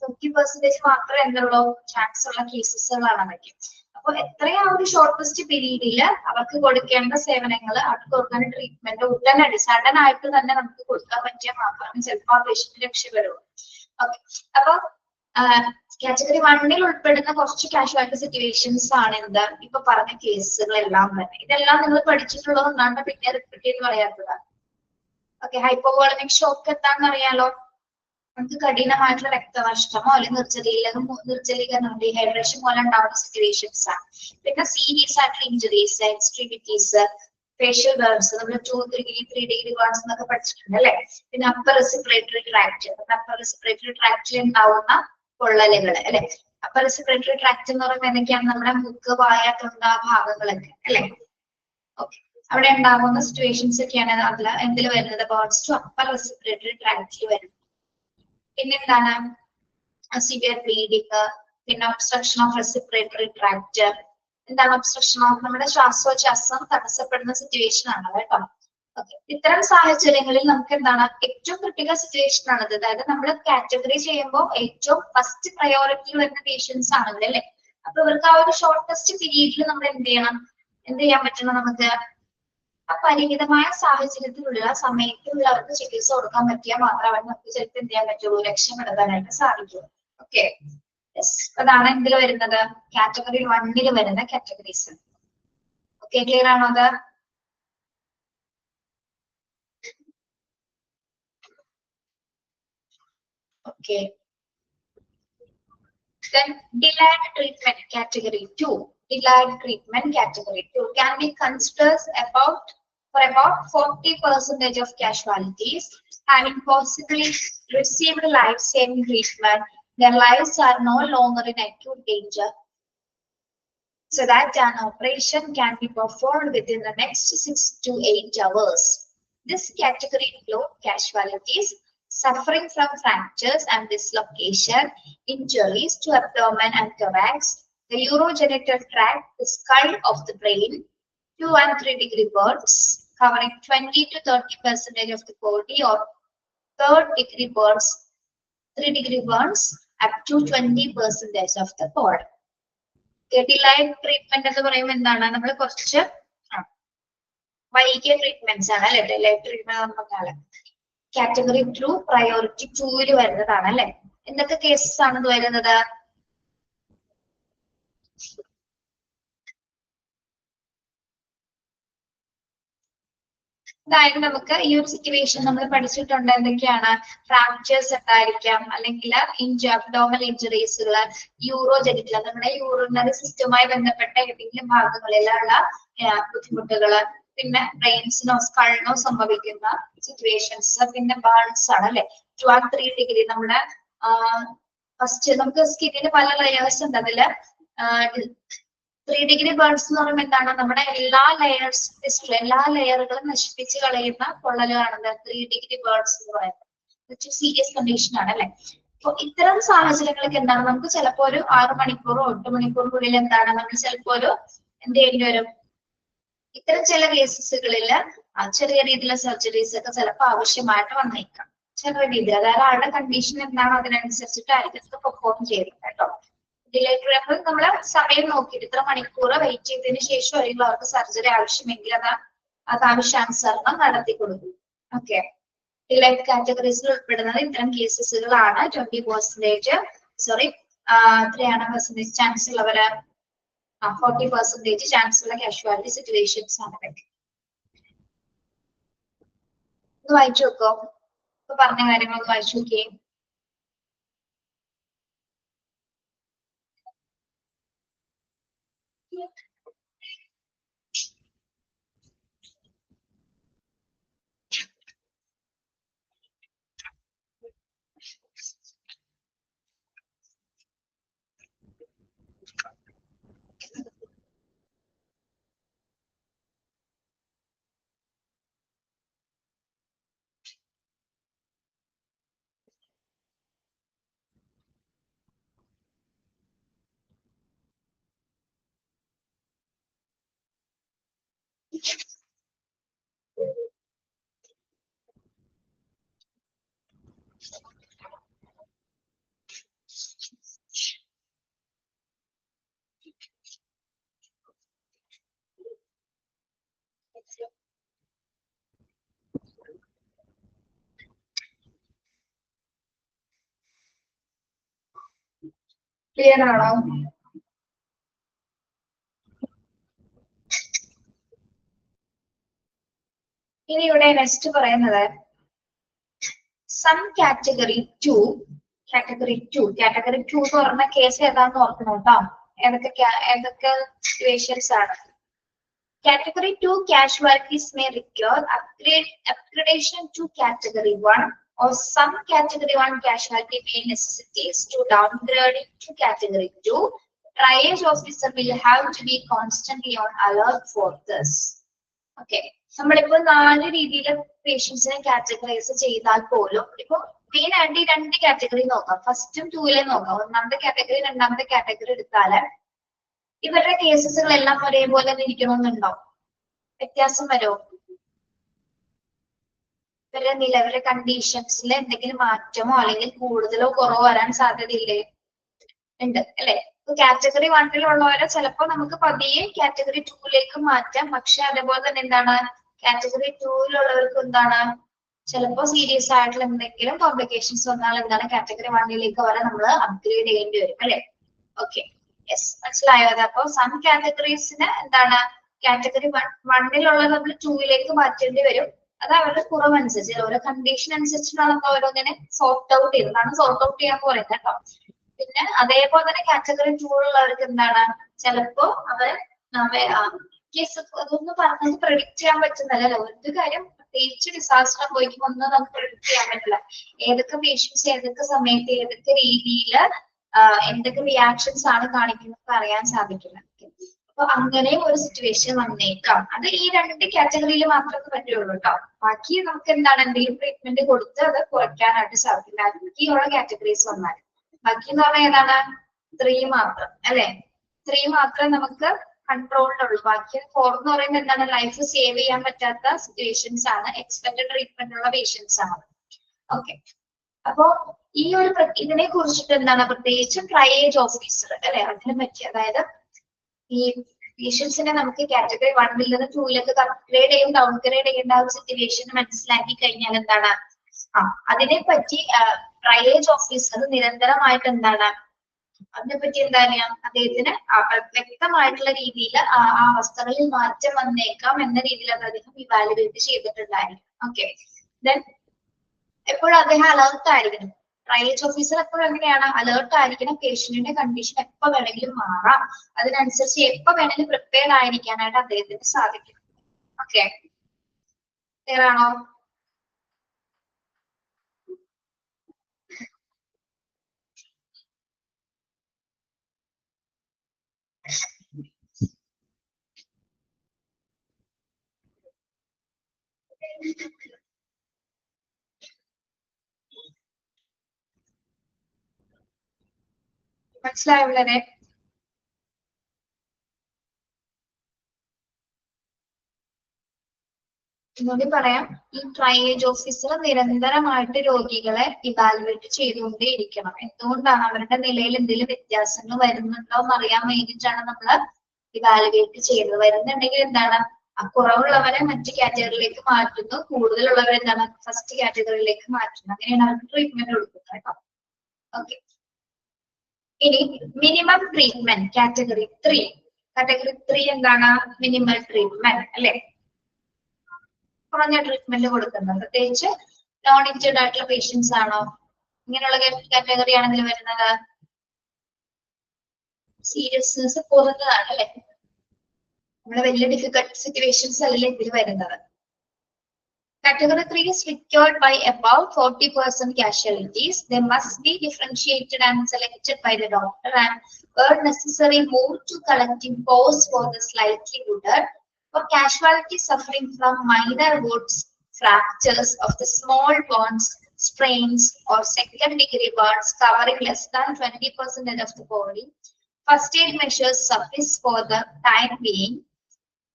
50% മാത്രമേ എന്തുള്ളൂ ചാൻസ് ഉള്ള കേസസുകളാണ് അതൊക്കെ. അപ്പൊ എത്രയും ആ ഒരു ഷോർട്ടസ്റ്റ് പീരീഡിൽ അവർക്ക് കൊടുക്കേണ്ട സേവനങ്ങൾ അവർക്ക് കൊടുക്കേണ്ട ട്രീറ്റ്മെന്റ് ഉടനടി സഡൻ ആയിട്ട് തന്നെ നമുക്ക് കൊടുക്കാൻ പറ്റിയാൽ മാത്രമേ ചിലപ്പോൾ ആ പേഷ്യന്റ് രക്ഷപ്പെടുള്ളൂ. ഓക്കെ, അപ്പൊ കാറ്റഗറി 1 ഉൾപ്പെടുന്ന കുറച്ച് കാഷ്വാലിറ്റി സിറ്റുവേഷൻസ് ആണ് എന്ത് ഇപ്പൊ പറഞ്ഞ കേസുകളെല്ലാം തന്നെ. ഇതെല്ലാം നിങ്ങൾ പഠിച്ചിട്ടുള്ളത് കൊണ്ടാണ് പിന്നെ റിപ്പീറ്റ് ചെയ്ത് പറയാത്തത്. ഓക്കെ, ഹൈപ്പോവോളമിക് ഷോക്ക് എന്താണെന്ന് അറിയാലോ. നമുക്ക് കഠിനമായിട്ടുള്ള രക്തനഷ്ടമോ അല്ലെങ്കിൽ നിർജ്ജലീകരണം ഡീഹൈഡ്രേഷൻ പോലെ ഉണ്ടാവുന്ന സിറ്റുവേഷൻസ് ആണ്. പിന്നെ സീരിയസ് ആയിട്ടുള്ള ഇഞ്ചുറീസ്, എക്സ്ട്രീമിറ്റീസ്, ഫേഷ്യൽ ബേൺസ്, നമ്മൾ 2-3 ബേൺസ് എന്നൊക്കെ പഠിച്ചിട്ടുണ്ട് അല്ലെ. പിന്നെ upper respiratory tract, upper respiratory ട്രാക്റ്റിൽ ഉണ്ടാവുന്ന പൊള്ളലുകൾ അല്ലെ. അപ്പർ റെസ്പിറേറ്ററി ട്രാക്ട് എന്ന് പറയുമ്പോൾ എന്തൊക്കെയാണ് നമ്മുടെ മൂക്ക്, വായ, തൊണ്ട ഭാഗങ്ങളൊക്കെ അല്ലെ. ഓക്കെ, അവിടെ ഉണ്ടാകുന്ന സിറ്റുവേഷൻസ് ഒക്കെയാണ് അതിൽ എന്തിൽ വരുന്നത് ബേൺസ് ടു അപ്പർ റെസ്പിറേറ്ററി ട്രാക്റ്റിൽ വരുന്നത്. പിന്നെന്താണ് സിവിയർ ബ്ലീഡിങ്, പിന്നെ ഒബ്സ്ട്രക്ഷൻ ഓഫ് റെസ്പിറേറ്ററി ട്രാക്ട്. എന്താണ് ഒബ്സ്ട്രക്ഷൻ ഓഫ് നമ്മുടെ ശ്വാസോച്ഛ്വാസം തടസ്സപ്പെടുന്ന സിറ്റുവേഷൻ ആണ് കേട്ടോ. ഓക്കെ, ഇത്തരം സാഹചര്യങ്ങളിൽ നമുക്ക് എന്താണ് ഏറ്റവും ക്രിട്ടിക്കൽ സിറ്റുവേഷൻ ആണത്. അതായത് നമ്മൾ കാറ്റഗറി ചെയ്യുമ്പോൾ ഏറ്റവും ഫസ്റ്റ് പ്രയോറിറ്റി വരുന്ന പേഷ്യൻസ് ആണല്ലോ അല്ലെ. അപ്പൊ ഇവർക്ക് ആ ഒരു ഷോർട്ടസ്റ്റ് പീരീഡിൽ നമ്മൾ എന്ത് ചെയ്യാൻ പറ്റണം നമുക്ക് ആ പരിമിതമായ സാഹചര്യത്തിലുള്ള സമയത്തുള്ളവർക്ക് ചികിത്സ കൊടുക്കാൻ പറ്റിയാൽ മാത്രമേ നമുക്ക് ചിലപ്പോൾ എന്ത് ചെയ്യാൻ പറ്റുള്ളൂ രക്ഷപ്പെടുത്താനായിട്ട് സാധിക്കുള്ളൂ. ഓക്കെ, അതാണ് എന്തിൽ വരുന്നത് കാറ്റഗറി 1 വരുന്ന കാറ്റഗറീസ്. ഓക്കെ, ക്ലിയർ ആണോ അത്? Okay, then delayed treatment category 2. Delayed treatment category 2 can be considered for about 40% of casualties having possibly received life-saving treatment. Their lives are no longer in acute danger, so that an operation can be performed within the next 6 to 8 hours. This category includes casualties suffering from fractures and dislocation, injuries to abdomen and thorax, the urogenital tract, the skull of the brain, 2 and 3 degree burns covering 20 to 30% of the body, or 3rd degree burns, 3 degree burns up to 20% of the body. Delayed treatment എന്ന് പറയുമ്പോൾ എന്താണ് നമ്മൾ കുറച്ച് വൈകിയ ട്രീറ്റ്മെന്റ്സ് ആണ് അല്ലെ. delayed treatment എന്ന് പറഞ്ഞാൽ കാറ്റഗറി 2 പ്രയോറിറ്റി 2 വരുന്നതാണ് അല്ലെ. എന്തൊക്കെ കേസസ് ആണ് ഇത് വരുന്നത്? അതായത് നമുക്ക് ഈ ഒരു സിറ്റുവേഷൻ നമ്മൾ പഠിച്ചിട്ടുണ്ട്. എന്തൊക്കെയാണ് ഫ്രാക്ചേഴ്സ് ഉണ്ടായിരിക്കാം, അല്ലെങ്കിൽ അബ്ഡോമൽ ഇഞ്ചുറീസുകൾ, യൂറോജെനിറ്റൽ നമ്മുടെ യൂറിനറി സിസ്റ്റവുമായി ബന്ധപ്പെട്ട ഏതെങ്കിലും ഭാഗങ്ങളിലുള്ള ബുദ്ധിമുട്ടുകള്, പിന്നെ ബ്രെയിൻസിനോ സ്കള്ളിനോ സംഭവിക്കുന്ന സിറ്റുവേഷൻസ്, പിന്നെ ബേൺസ് ആണ് അല്ലെ. 2 and 3 degree നമ്മുടെ ഫസ്റ്റ് നമുക്ക് സ്കിന്നിന് പല ലെയേഴ്സ് ഉണ്ട്. അതില് 3 degree ബേൺസ് എന്ന് പറയുമ്പോൾ എന്താണ് നമ്മുടെ എല്ലാ ലെയറുകളും നശിപ്പിച്ച് കളയുന്ന പൊള്ളലുകളാണ് 3 degree ബേൺസ് എന്ന് പറയുന്നത്. സീരിയസ് കണ്ടീഷൻ ആണ് അല്ലെ. അപ്പൊ ഇത്തരം സാഹചര്യങ്ങളൊക്കെ എന്താണ് നമുക്ക് ചിലപ്പോ ഒരു 6 മണിക്കൂറോ 8 മണിക്കൂറിനുള്ളിൽ എന്താണ് നമ്മൾ ചിലപ്പോ ഒരു എന്ത് ചെയ്യേണ്ടി വരും. ഇത്തരം ചില കേസസുകളിൽ ചെറിയ രീതിയിലുള്ള സർജറീസ് ഒക്കെ ചിലപ്പോൾ ആവശ്യമായിട്ട് വന്നേക്കാം. ചെറിയ രീതിയിൽ, അതായത് ആളുടെ കണ്ടീഷൻ എന്താണോ അതിനനുസരിച്ചിട്ടായിരിക്കും പെർഫോം ചെയ്യുന്നത് കേട്ടോ. ഡിലേറ്ററി അപ്പോൾ നമ്മള് സമയം നോക്കിയിട്ട് ഇത്ര മണിക്കൂർ വെയിറ്റ് ചെയ്തതിനു ശേഷം അല്ലെങ്കിൽ അവർക്ക് സർജറി ആവശ്യമെങ്കിൽ അത് ആവശ്യാനുസരണം നടത്തി കൊടുക്കും. ഓക്കെ, ഡിലേറ്റ് കാറ്റഗറീസിൽ ഉൾപ്പെടുന്നത് ഇത്തരം കേസസുകളാണ്. 20% സോറി 3% ചാൻസ് ഉള്ളവര് 40% ചാൻസ് ഉള്ള കാഷ്വാലിറ്റി സിറ്റുവേഷൻസ് ആണ് ഇതൊക്കെ. ഒന്ന് വായിച്ചു നോക്കോ, ഇപ്പൊ പറഞ്ഞ കാര്യങ്ങളൊന്ന് വായിച്ചു നോക്കിയേ. ക്ലിയർ ആണോ? ഇനി ഇവിടെ നെക്സ്റ്റ് പറയുന്നത് സം കാറ്റഗറി 2 എന്ന് പറഞ്ഞ കേസ് ഏതാണെന്ന് ഓർക്കണം കേട്ടോ. ഏതൊക്കെ സിറ്റുവേഷൻസ് ആണ്. Category 2 casualties may require upgradation to Category 1 or some Category 1 casualty may necessitate to downgrade to Category 2. Triage officer will have to be constantly on alert for this. Okay. നമ്മളിപ്പോ 4 രീതിയിൽ പേഷ്യൻസിനെ കാറ്റഗറൈസ് ചെയ്താൽ പോലും ഇപ്പൊ മെയിൻ ആയിട്ട് ഈ 2 കാറ്റഗറി നോക്കാം. ഫസ്റ്റും 2ലും നോക്കാം. ഒന്നാമത്തെ കാറ്റഗറി രണ്ടാമത്തെ കാറ്റഗറി എടുത്താല് ഇവരുടെ കേസസുകളെല്ലാം ഒരേപോലെ ഇരിക്കണമെന്നുണ്ടോ? വ്യത്യാസം വരുമോ? ഇവരുടെ നിലവിലെ കണ്ടീഷൻസിൽ എന്തെങ്കിലും മാറ്റമോ അല്ലെങ്കിൽ കൂടുതലോ കുറവോ വരാൻ സാധ്യതയില്ലേ? ഉണ്ട് അല്ലെ? കാറ്റഗറി 1-ലുള്ളവരെ ചിലപ്പോ നമുക്ക് പതിയെ കാറ്റഗറി 2-ലേക്ക് മാറ്റാം. പക്ഷെ അതേപോലെ തന്നെ എന്താണ് കാറ്റഗറി 2-ലുള്ളവർക്ക് എന്താണ് ചിലപ്പോ സീരിയസ് ആയിട്ടുള്ള എന്തെങ്കിലും കോംപ്ലിക്കേഷൻസ് വന്നാൽ എന്താണ് കാറ്റഗറി 1-ലേക്ക് വരെ നമ്മൾ അപ്ഗ്രേഡ് ചെയ്യേണ്ടി വരും അല്ലെ? ഓക്കെ, യെസ്, മനസ്സിലായോ? അപ്പൊ സം കാറ്റഗറീസിന് എന്താണ് കാറ്റഗറി 1-ലുള്ളത് നമ്മൾ 2-ലേക്ക് മാറ്റേണ്ടി വരും. അത് അവരുടെ കുറവനുസരിച്ച് ഓരോ കണ്ടീഷൻ അനുസരിച്ചാണ് നമ്മൾ ഓരോന്നിനെ സോർട്ട് ഔട്ട് ചെയ്യുന്നതാണ് സോർട്ട് ഔട്ട് ചെയ്യാൻ പറയുന്നത് കേട്ടോ. പിന്നെ അതേപോലെ തന്നെ കാറ്റഗറി 2-ലുള്ളവർക്ക് എന്താണ് ചിലപ്പോ അതൊന്നും പറഞ്ഞത് പ്രെഡിക്റ്റ് ചെയ്യാൻ പറ്റുന്നല്ലോ. ഒരു കാര്യം പ്രത്യേകിച്ച് ഡിസാസ്റ്റർ സംഭവിക്കുമ്പോൾ ഒന്നും നമുക്ക് പ്രെഡിക്റ്റ് ചെയ്യാൻ പറ്റില്ല. ഏതൊക്കെ പേഷ്യൻസ് ഏതൊക്കെ സമയത്ത് ഏതൊക്കെ രീതിയിൽ എന്തൊക്കെ റിയാക്ഷൻസ് ആണ് കാണിക്കുന്നത് അറിയാൻ സാധിക്കില്ല. അപ്പൊ അങ്ങനെ ഒരു സിറ്റുവേഷൻ വന്നേക്കാം. അത് ഈ 2 കാറ്റഗറിയിൽ മാത്രമേ പറ്റുള്ളൂ കേട്ടോ. ബാക്കി നമുക്ക് എന്താണ് എന്തെങ്കിലും ട്രീറ്റ്മെന്റ് കൊടുത്ത് അത് കുറയ്ക്കാനായിട്ട് സാധിക്കില്ല. ബാക്കിയുള്ള കാറ്റഗറീസ് വന്നാൽ ബാക്കി എന്ന് പറഞ്ഞാൽ ഏതാണ് 3 മാത്രം അല്ലെ? 3 മാത്രമേ നമുക്ക് കൺട്രോളിലുള്ളൂ. ബാക്കി 4 എന്ന് പറയുന്നത് എന്താണ് ലൈഫ് സേവ് ചെയ്യാൻ പറ്റാത്ത സിറ്റുവേഷൻസ് ആണ്, എക്സ്പെക്ടഡ് ട്രീറ്റ്മെന്റ് ഉള്ള പേഷ്യൻസ് ആണ്. ഓക്കെ, അപ്പോ ഈ ഒരു ഇതിനെ കുറിച്ചിട്ട് എന്താണ് പ്രത്യേകിച്ച് ട്രയേജ് ഓഫീസർ അല്ലെ അതിനെ പറ്റി, അതായത് ഈ പേഷ്യൻസിനെ നമുക്ക് കാറ്റഗറി 1-ൽ നിന്ന് 2-ലേക്ക് അപ്ഗ്രേഡ് ചെയ്യും ഡൗൺഗ്രേഡ് ചെയ്യേണ്ട ആ ഒരു സിറ്റുവേഷൻ മനസ്സിലാക്കി കഴിഞ്ഞാൽ എന്താണ് അതിനെ പറ്റി ട്രയേജ് ഓഫീസർ നിരന്തരമായിട്ട് എന്താണ് അതിനെപ്പറ്റി എന്താ പറയാ അദ്ദേഹത്തിന് വ്യക്തമായിട്ടുള്ള രീതിയിൽ ആ അവസ്ഥകളിൽ മാറ്റം വന്നേക്കാം എന്ന രീതിയിൽ അത് അദ്ദേഹം ഇവാലുവേറ്റ് ചെയ്തിട്ടുണ്ടായിരിക്കും. ഓക്കെ, ദെൻ എപ്പോഴും അദ്ദേഹം അലേർട്ട് ആയിരിക്കണം. ട്രയേജ് ഓഫീസർ എപ്പോഴും എങ്ങനെയാണ് അലേർട്ട് ആയിരിക്കണം. പേഷ്യന്റിന്റെ കണ്ടീഷൻ എപ്പോ വേണമെങ്കിലും മാറാം, അതിനനുസരിച്ച് എപ്പോ വേണമെങ്കിലും പ്രിപ്പയർ ആയിരിക്കാനായിട്ട് അദ്ദേഹത്തിന് സാധിക്കും. ഓക്കെ, ക്ലിയർ ആണോ? മനസ്സിലായോ വളരെ? ഒന്നുകൂടി പറയാം, ഈ ട്രയേജ് ഓഫീസർ നിരന്തരമായിട്ട് രോഗികളെ ഇവാലുവേറ്റ് ചെയ്തുകൊണ്ടേയിരിക്കണം. എന്തുകൊണ്ടാണ് അവരുടെ നിലയിൽ എന്തെങ്കിലും വ്യത്യാസങ്ങൾ വരുന്നുണ്ടോ എന്ന് അറിയാൻ വേണ്ടിയിട്ടാണ് നമ്മൾ ഇവാലുവേറ്റ് ചെയ്യുന്നത്. വരുന്നുണ്ടെങ്കിൽ എന്താണ് കുറവുള്ളവരെ മറ്റു കാറ്റഗറിയിലേക്ക് മാറ്റുന്നു, കൂടുതലുള്ളവരെ എന്താണ് ഫസ്റ്റ് കാറ്റഗറിയിലേക്ക് മാറ്റുന്നു. അങ്ങനെയാണ് അവർക്ക് ട്രീറ്റ്മെന്റ് കൊടുക്കുന്നത് കേട്ടോ. ഓക്കെ, ഇനി മിനിമം ട്രീറ്റ്മെന്റ് കാറ്റഗറി 3 എന്താണ് മിനിമം ട്രീറ്റ്മെന്റ് അല്ലെ? കുറഞ്ഞ ട്രീറ്റ്മെന്റ് കൊടുക്കുന്നത് പ്രത്യേകിച്ച് നോൺ ഇഞ്ചേർഡ് ആയിട്ടുള്ള പേഷ്യൻസ് ആണോ ഇങ്ങനെയുള്ള കാറ്റഗറി ആണെങ്കിൽ വരുന്നത് സീരിയസ്നെസ് കുറഞ്ഞതാണ് അല്ലെ? നമ്മുടെ വലിയ ഡിഫിക്കൽട്ട് സിറ്റുവേഷൻസ് അല്ലല്ലേ ഇതിൽ വരുന്നത്. Category 3 is secured by about 40% casualties. They must be differentiated and selected by the doctor and where necessary move to collecting pause for the slightly wounded. For casualties suffering from minor wounds, fractures of the small bones, sprains or second degree burns covering less than 20% of the body, first aid measures suffice for the time being.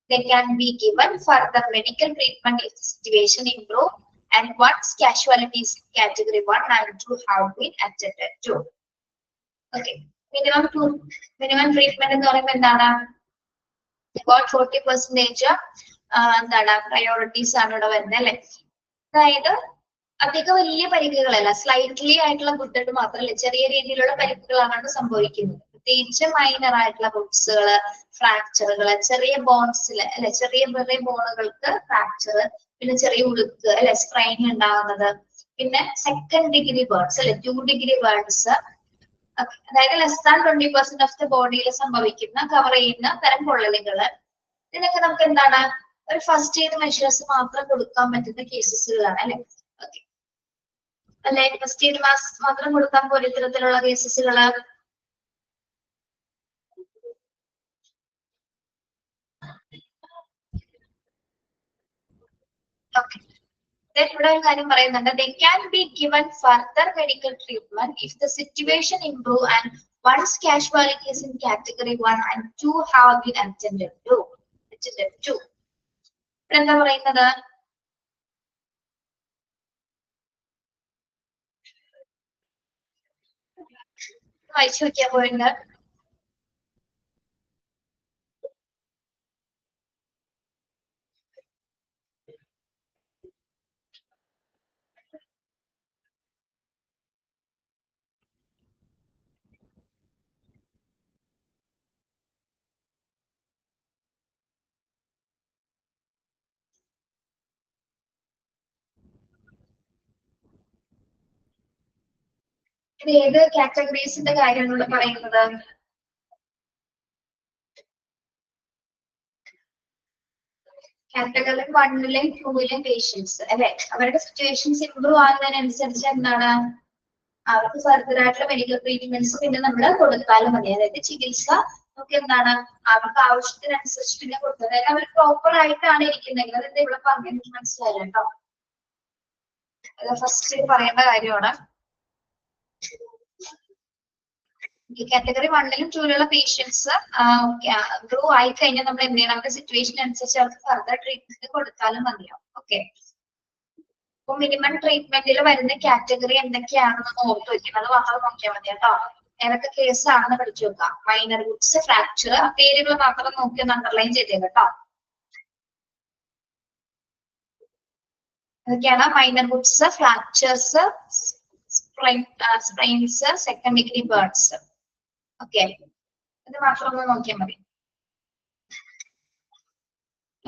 they can be given further medical treatment if the situation improve, and once casualties in category 1 and 2 have been attended to. Okay. Minimum treatment എന്ന് പറയുമ്പോൾ എന്താണ്? About 40% എന്താണ് പ്രയോറിറ്റീസ് ആണ് ഇവിടെ വരുന്നത് അല്ലെ. അതായത് അധികം വലിയ പരിക്കുകളല്ല, സ്ലൈറ്റ്ലി ആയിട്ടുള്ള ബുദ്ധിമുട്ട് മാത്രമല്ല, ചെറിയ രീതിയിലുള്ള പരിക്കുകളാണ് സംഭവിക്കുന്നത്. പ്രത്യേകിച്ച് മൈനർ ആയിട്ടുള്ള ബുക്സുകള്, ഫ്രാക്ചറുകള്, ചെറിയ ബോൺസില് അല്ലെ, ചെറിയ ബോണുകൾക്ക് ഫ്രാക്ചർ, പിന്നെ ചെറിയ ഉളുക്ക് അല്ലെ, സ്ട്രെയിൻ ഉണ്ടാകുന്നത്, പിന്നെ സെക്കൻഡ് ഡിഗ്രി ബേൺസ് അല്ലെ, 2 ഡിഗ്രി ബേൺസ്, അതായത് ലെസ് ദാൻ 20% ഓഫ് ദ ബോഡിയിൽ സംഭവിക്കുന്ന കവർ ചെയ്യുന്ന തരം പൊള്ളലുകള്, ഇതിനൊക്കെ നമുക്ക് എന്താണ് ഒരു ഫസ്റ്റ് എയ്ഡ് മെഷേഴ്സ് മാത്രം കൊടുക്കാൻ പറ്റുന്ന കേസസുകളാണ് അല്ലെ. ഓക്കെ അല്ലെ, ഫസ്റ്റ് എയ്ഡ് മാത്രം കൊടുക്കാൻ പോലെ ഇത്തരത്തിലുള്ള കേസസുകള്. ഓക്കെ, ഇവിടെ ഒരു കാര്യം പറയുന്നുണ്ട്, they can be given further medical treatment if the situation improve and once casualties in category 1 and 2 have been attended to. എന്താ പറയുന്നത്? വായിച്ചു നോക്കിയാ പോയിന്റ്. ഇത് ഏത് കാറ്റഗറീസിന്റെ കാര്യമാണ് പറയുന്നത്? കാറ്റഗറി 1ലെയും 2ലെയും പേഷ്യൻസ് അല്ലെ, അവരുടെ സിറ്റുവേഷൻസ് ഇംപ്രൂവ് ആകുന്നതിനനുസരിച്ച് എന്താണ് അവർക്ക് ഫർദർ ആയിട്ടുള്ള മെഡിക്കൽ ട്രീറ്റ്മെന്റ്സ് പിന്നെ നമ്മൾ കൊടുത്താലും മതി. അതായത് ചികിത്സ നമുക്ക് എന്താണ് അവർക്ക് ആവശ്യത്തിനനുസരിച്ച് പിന്നെ കൊടുത്തത്, അതായത് അവർ പ്രോപ്പർ ആയിട്ടാണ് ഇരിക്കുന്നെങ്കിൽ, അതെന്താ ഇവിടെ പറഞ്ഞെനിക്ക് മനസ്സിലായില്ല കേട്ടോ. ഫസ്റ്റ് പറയേണ്ട കാര്യമാണ്. കാറ്റഗറി 1ലും 2ലുള്ള പേഷ്യൻസ് ഗ്രോ ആയി കഴിഞ്ഞാൽ നമ്മൾ എന്ത് ചെയ്യണം, അവരുടെ സിറ്റുവേഷൻ അനുസരിച്ച് അവർക്ക് ഫർദർ ട്രീറ്റ്മെന്റ് കൊടുത്താലും മതിയാവും. ഓക്കെ, അപ്പൊ മിനിമം ട്രീറ്റ്മെന്റിൽ വരുന്ന കാറ്റഗറി എന്തൊക്കെയാണെന്ന് ഓർത്ത് വെക്കണം, അത് മാത്രം നോക്കിയാൽ മതി കേട്ടോ. ഏതൊക്കെ കേസാണെന്ന് പഠിച്ചു വെക്കാം. മൈനർ വുഡ്സ്, ഫ്രാക്ചർ, ആ പേരുകൾ മാത്രം നോക്കി ഒന്ന് അണ്ടർലൈൻ ചെയ്തേ കേട്ടോ. അതൊക്കെയാണ് minor Woods, fractures, sprains, second degree burns. Okay, ഇത് മാത്രം ഒന്ന് നോക്കിയാൽ മതി.